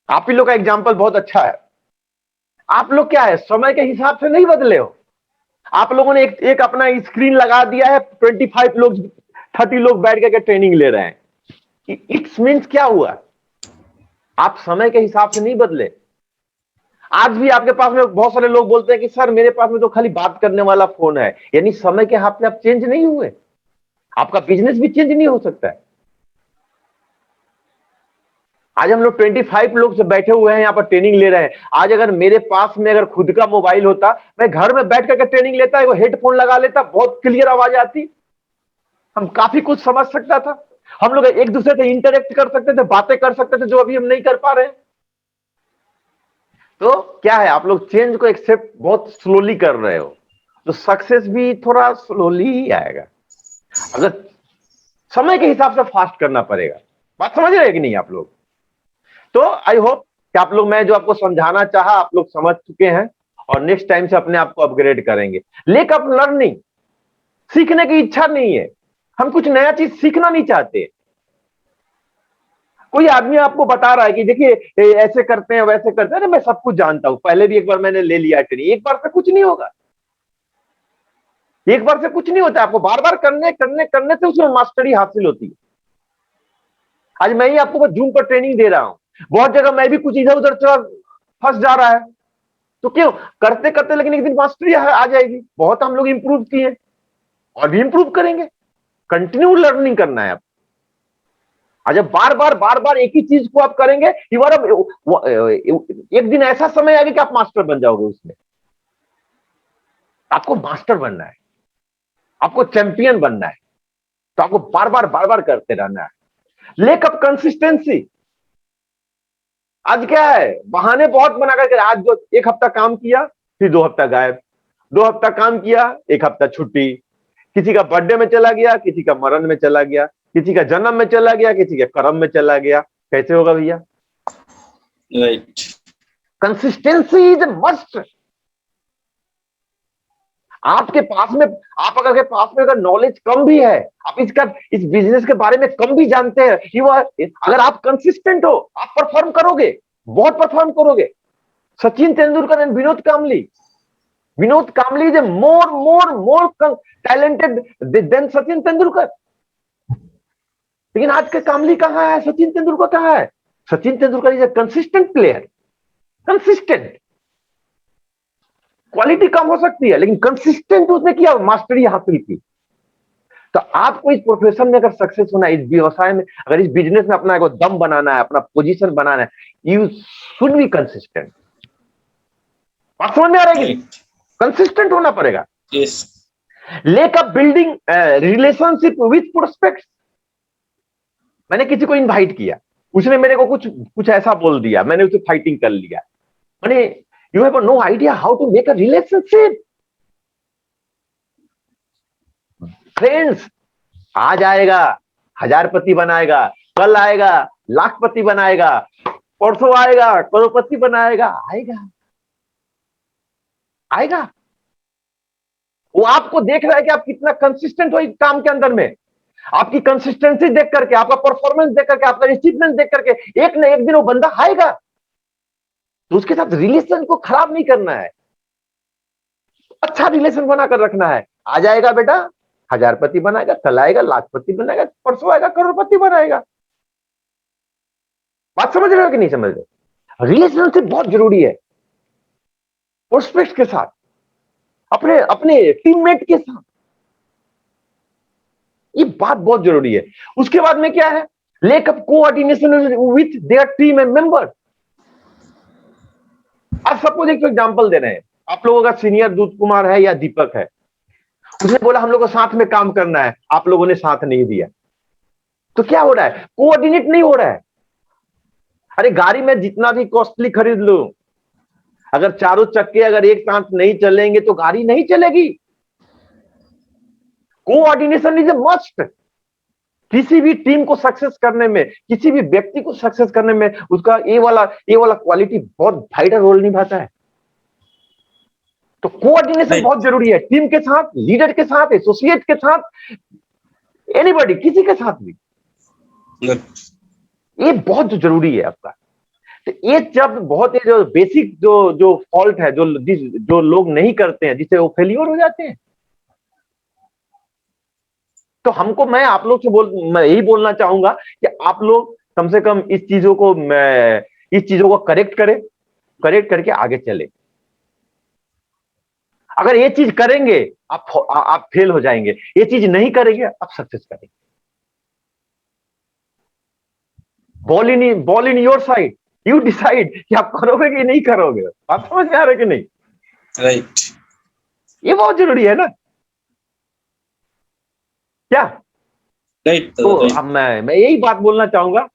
आप ही लोग का एग्जांपल बहुत अच्छा है। आप लोग क्या है, समय के हिसाब से नहीं बदले हो। आप लोगों ने एक अपना स्क्रीन लगा दिया है, 25 लोग 30 लोग बैठ करके ट्रेनिंग ले रहे हैं। इट्स मीन्स क्या हुआ? आप समय के हिसाब से नहीं बदले। आज भी आपके पास में बहुत सारे लोग बोलते हैं कि सर मेरे पास में तो खाली बात करने वाला फोन है, यानी समय के हाथ में आप चेंज नहीं हुए, आपका बिजनेस भी चेंज नहीं हो सकता है। आज हम लोग 25 लोग से बैठे हुए हैं, यहां पर ट्रेनिंग ले रहे हैं। आज अगर मेरे पास में अगर खुद का मोबाइल होता, मैं घर में बैठ करके ट्रेनिंग लेता, वो हेडफोन लगा लेता, बहुत क्लियर आवाज आती, हम काफी कुछ समझ सकता था, हम लोग एक दूसरे से इंटरेक्ट कर सकते थे, बातें कर सकते थे, जो अभी हम नहीं कर पा रहे हैं। तो क्या है, आप लोग चेंज को एक्सेप्ट बहुत स्लोली कर रहे हो, तो सक्सेस भी थोड़ा स्लोली ही आएगा। अगर समय के हिसाब से फास्ट करना पड़ेगा। बात समझ रहे हैं कि नहीं आप लोग? तो आई होप कि आप लोग, मैं जो आपको समझाना चाहा आप लोग समझ चुके हैं, और नेक्स्ट टाइम से अपने आप को अपग्रेड करेंगे। लेक ऑफ लर्निंग, सीखने की इच्छा नहीं है, हम कुछ नया चीज सीखना नहीं चाहते। कोई आदमी आपको बता रहा है कि देखिए ऐसे करते हैं वैसे करते हैं, मैं सब कुछ जानता हूं, पहले भी एक बार मैंने ले लिया ट्रेनिंग। एक बार से कुछ नहीं होगा, एक बार से कुछ नहीं होता, आपको बार बार करने करने करने से उसमें मास्टरी हासिल होती है। आज मैं ही आपको जूम पर ट्रेनिंग दे रहा हूं, बहुत जगह मैं भी कुछ इधर उधर चला फंस जा रहा है, तो क्यों? करते करते लेकिन एक दिन मास्टरी आ जाएगी। बहुत हम लोग इंप्रूव किए और भी इंप्रूव करेंगे। कंटिन्यू लर्निंग करना है आप। जब बार बार एक ही चीज को आप करेंगे, एक दिन ऐसा समय आएगा कि आप मास्टर बन जाओगे उसमें। आपको मास्टर बनना है, आपको चैंपियन बनना है, तो आपको बार बार करते रहना है। Lake of consistency. आज क्या है, बहाने बहुत बना करके, आज जो एक हफ्ता काम किया फिर 2 हफ्ता गायब, 2 हफ्ता काम किया 1 हफ्ता छुट्टी, किसी का बर्थडे में चला गया, किसी का मरण में चला गया, किसी का जन्म में चला गया, किसी के कर्म में चला गया। कैसे होगा भैया? Right. Consistency is a must. आपके पास में, आप अगर के पास में अगर नॉलेज कम भी है, आप इस बिजनेस के बारे में कम भी जानते हैं, अगर आप कंसिस्टेंट हो, आप परफॉर्म करोगे, बहुत परफॉर्म करोगे। Sachin Tendulkar and Vinod Kambli is more talented than Sachin Tendulkar. लेकिन आज के कामली कहां है, सचिन तेंदुलकर कहां है? Sachin Tendulkar is a consistent player, consistent. Quality कम हो सकती है लेकिन कंसिस्टेंट उसने किया, मास्टरी हासिल की। तो आपको इस प्रोफेशन में अगर सक्सेस होना है, इस व्यवसाय में, अगर इस बिजनेस में अपना एक दम बनाना है, अपना पोजीशन बनाना है, यू शुड बी कंसिस्टेंट। बात समझ में आ रहा है कि कंसिस्टेंट होना पड़ेगा। Yes. Lake of building relationship with prospects. मैंने किसी को इनवाइट किया, उसने मेरे को कुछ ऐसा बोल दिया, मैंने उसे फाइटिंग कर लिया। मैंने you have no idea how to make a relationship. Friends, आज आएगा 1000पति बनाएगा, कल आएगा लाखपति बनाएगा, परसों आएगा करोड़पति बनाएगा। आएगा। वो आपको देख रहा है कि आप कितना कंसिस्टेंट हो इस काम के अंदर में। आपकी कंसिस्टेंसी देख करके, आपका परफॉर्मेंस देख करके, आपका अचीवमेंट देख करके एक न एक दिन वो बंदा आएगा। तो उसके साथ रिलेशन को खराब नहीं करना है, अच्छा रिलेशन बनाकर रखना है। आ जाएगा बेटा, 1000पति बनाएगा, कल आएगा लाखपति बनाएगा, परसों आएगा करोड़पति बनाएगा। बात समझ रहे हो कि नहीं समझ रहे? रिलेशनशिप बहुत जरूरी है, प्रोस्पेक्ट के साथ, अपने टीममेट के साथ। ये बात बहुत जरूरी है। उसके बाद में क्या है, lack of coordination with their team and member. आप सपोज एक एग्जांपल दे रहे हैं, आप लोगों का सीनियर दूध कुमार है या दीपक है, उसने बोला हम लोग को साथ में काम करना है, आप लोगों ने साथ नहीं दिया, तो क्या हो रहा है, कोऑर्डिनेट नहीं हो रहा है। अरे गाड़ी में जितना भी कॉस्टली खरीद लो, अगर चारों चक्के अगर एक साथ नहीं चलेंगे तो गाड़ी नहीं चलेगी। Coordination is a must. किसी भी टीम को सक्सेस करने में, किसी भी व्यक्ति को सक्सेस करने में उसका ये वाला क्वालिटी बहुत वाइटल रोल निभाता है। तो कोऑर्डिनेशन बहुत जरूरी है, टीम के साथ, लीडर के साथ, एसोसिएट के साथ, एनीबॉडी, किसी के साथ भी। ये बहुत जरूरी है आपका। तो ये जब बहुत ही जो बेसिक जो फॉल्ट है, जो लोग नहीं करते हैं, जिससे वो फेलियर हो जाते हैं। तो हमको, मैं आप लोग से मैं यही बोलना चाहूंगा कि आप लोग कम से कम इस चीजों को करेक्ट करके आगे चले। अगर ये चीज करेंगे आप फेल हो जाएंगे, ये चीज नहीं करेंगे आप सक्सेस करेंगे। Ball in your side, you decide कि आप करोगे कि नहीं करोगे। बात समझ में आ रहा है कि नहीं? राइट। ये बहुत जरूरी है ना, क्या? राइट। तो अब मैं यही बात बोलना चाहूंगा।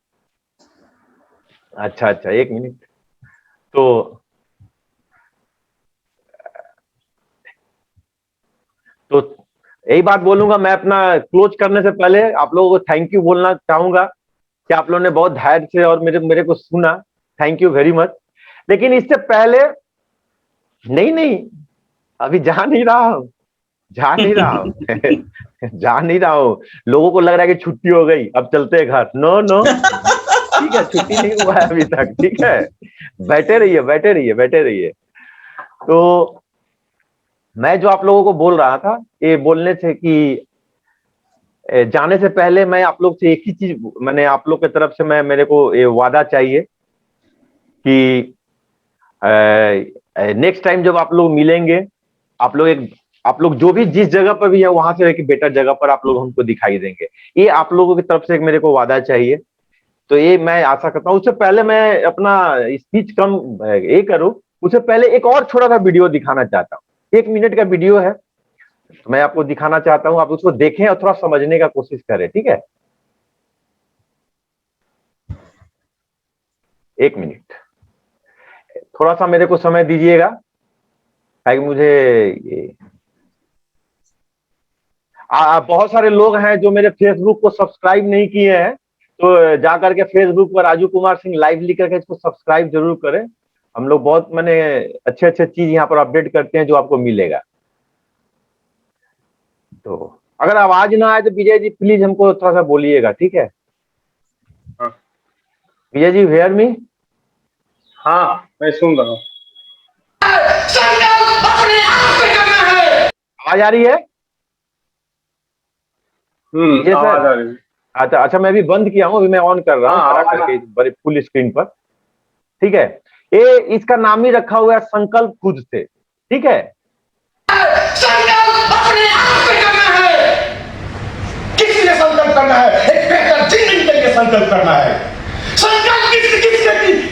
अच्छा, एक मिनट। तो यही बात बोलूंगा। मैं अपना क्लोज करने से पहले आप लोगों को थैंक यू बोलना चाहूंगा कि आप लोगों ने बहुत धैर्य से और मेरे को सुना। Thank you very much. लेकिन इससे पहले नहीं, अभी जा नहीं रहा हूं जा नहीं रहा हूं। लोगों को लग रहा है कि छुट्टी हो गई, अब चलते हैं घर। नो ठीक है, छुट्टी नहीं हुआ है अभी तक, ठीक है। बैठे रहिए। तो मैं जो आप लोगों को बोल रहा था, ये बोलने से कि जाने से पहले मैं आप लोग से एक ही चीज, मैंने आप लोग की तरफ से मेरे को ये वादा चाहिए कि नेक्स्ट टाइम जब आप लोग मिलेंगे, आप लोग जो भी जिस जगह पर भी है वहां से एक बेटर जगह पर आप लोग हमको दिखाई देंगे। ये आप लोगों की तरफ से मेरे को वादा चाहिए। तो ये मैं आशा करता हूँ। उससे पहले मैं अपना स्पीच कम ये करूँ, उससे पहले एक और छोटा सा वीडियो दिखाना चाहता हूँ। 1 मिनट का वीडियो है, तो मैं आपको दिखाना चाहता हूँ। आप उसको देखें और थोड़ा समझने का कोशिश करें, ठीक है? 1 मिनट थोड़ा सा मेरे को समय दीजिएगा, ताकि मुझे बहुत सारे लोग हैं जो मेरे फेसबुक को सब्सक्राइब नहीं किए हैं, तो जाकर के फेसबुक पर राजू कुमार सिंह लाइव लिख करके इसको सब्सक्राइब जरूर करें। हम लोग बहुत अच्छे चीज यहाँ पर अपडेट करते हैं जो आपको मिलेगा। तो अगर आवाज ना आए तो विजय जी प्लीज हमको थोड़ा सा बोलिएगा, ठीक है? Vijay ji hear me? हाँ, मैं सुन रहा हूँ। आवाज आ रही है? आवाज आ रही है। अच्छा, मैं भी बंद किया हूँ, अभी मैं ऑन कर रहा हूँ करके बड़े फुल स्क्रीन पर, ठीक है? ये इसका नाम ही रखा हुआ है संकल्प खुद से, ठीक है? संकल्प अपने आप से करना है। किस लिए संकल्प करना है? एक बेहतर जिंदगी के लिए संकल्प करना है। संकल्प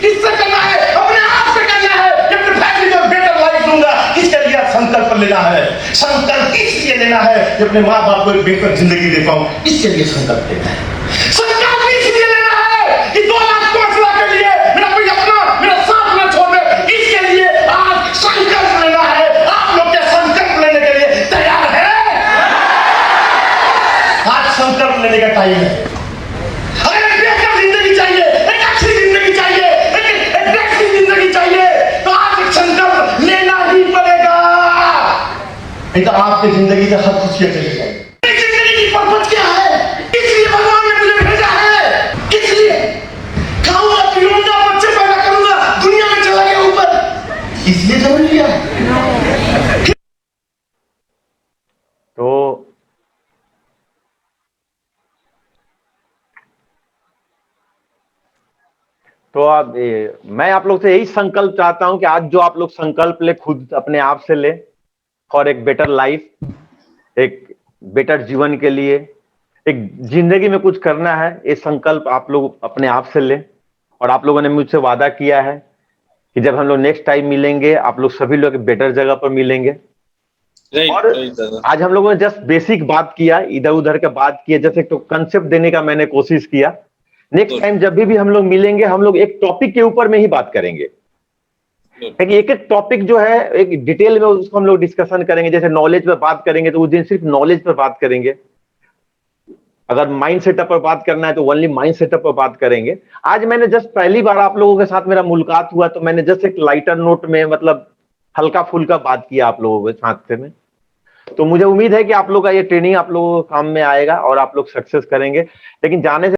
किससे करना है? अपने आप से करना है। अपनी फैमिली को बेहतर लाइफ दूंगा, इसके लिए संकल्प लेना है। संकल्प इसलिए लेना है कि अपने माँ बाप को एक बेहतर जिंदगी दे पाऊं, इसके लिए संकल्प लेना है। संकल्प इसलिए लेना है कि 2 लाख 5 लाख के लिए मेरा साथ न छोड़ दे, इसके लिए आज संकल्प लेना है। आप लोग क्या संकल्प लेने के लिए तैयार है? आज संकल्प लेने का टाइम है। अगर एक बेहतर जिंदगी चाहिए, एक अच्छी जिंदगी चाहिए, एक वैसी जिंदगी चाहिए, तो आज एक संकल्प लेना ही पड़ेगा। नहीं तो आपकी जिंदगी से हर खुशियां चली जाएगी। जिंदगी की पर्पस क्या है? इसलिए भगवान ने मुझे भेजा है। किस लिए? खाऊंगा पीऊंगा, बच्चे पैदा करूंगा, दुनिया में चला गया ऊपर, इसलिए जन्म लिया। तो मैं आप लोग से यही संकल्प चाहता हूं कि आज जो आप लोग संकल्प ले, खुद अपने आप से ले, फॉर एक बेटर लाइफ, एक बेटर जीवन के लिए, एक जिंदगी में कुछ करना है, ये संकल्प आप लोग अपने आप से लें। और आप लोगों ने मुझसे वादा किया है कि जब हम लोग नेक्स्ट टाइम मिलेंगे, आप लोग सभी लोग बेटर जगह पर मिलेंगे। राइट और राइट दादा। आज हम लोगों ने जस्ट बेसिक बात किया, इधर उधर का बात किया, जैसे तो कंसेप्ट देने का मैंने कोशिश किया। नेक्स्ट टाइम जब भी हम लोग मिलेंगे, हम लोग एक टॉपिक के ऊपर में ही बात करेंगे, क्योंकि एक एक टॉपिक जो है एक डिटेल में उसको हम लोग डिस्कशन करेंगे। जैसे नॉलेज पे बात करेंगे तो उस दिन सिर्फ नॉलेज पर बात करेंगे। अगर माइंड सेटअप पर बात करना है तो ओनली माइंड सेटअप पर बात करेंगे। आज मैंने जस्ट पहली बार आप लोगों के साथ मेरा मुलाकात हुआ, तो मैंने जस्ट एक लाइटर नोट में, मतलब हल्का फुल्का बात किया आप लोगों के साथ में। तो मुझे उम्मीद है कि आप लोग का ये ट्रेनिंग आप लोगों को काम में आएगा और आप लोग सक्सेस करेंगे। लेकिन जाने से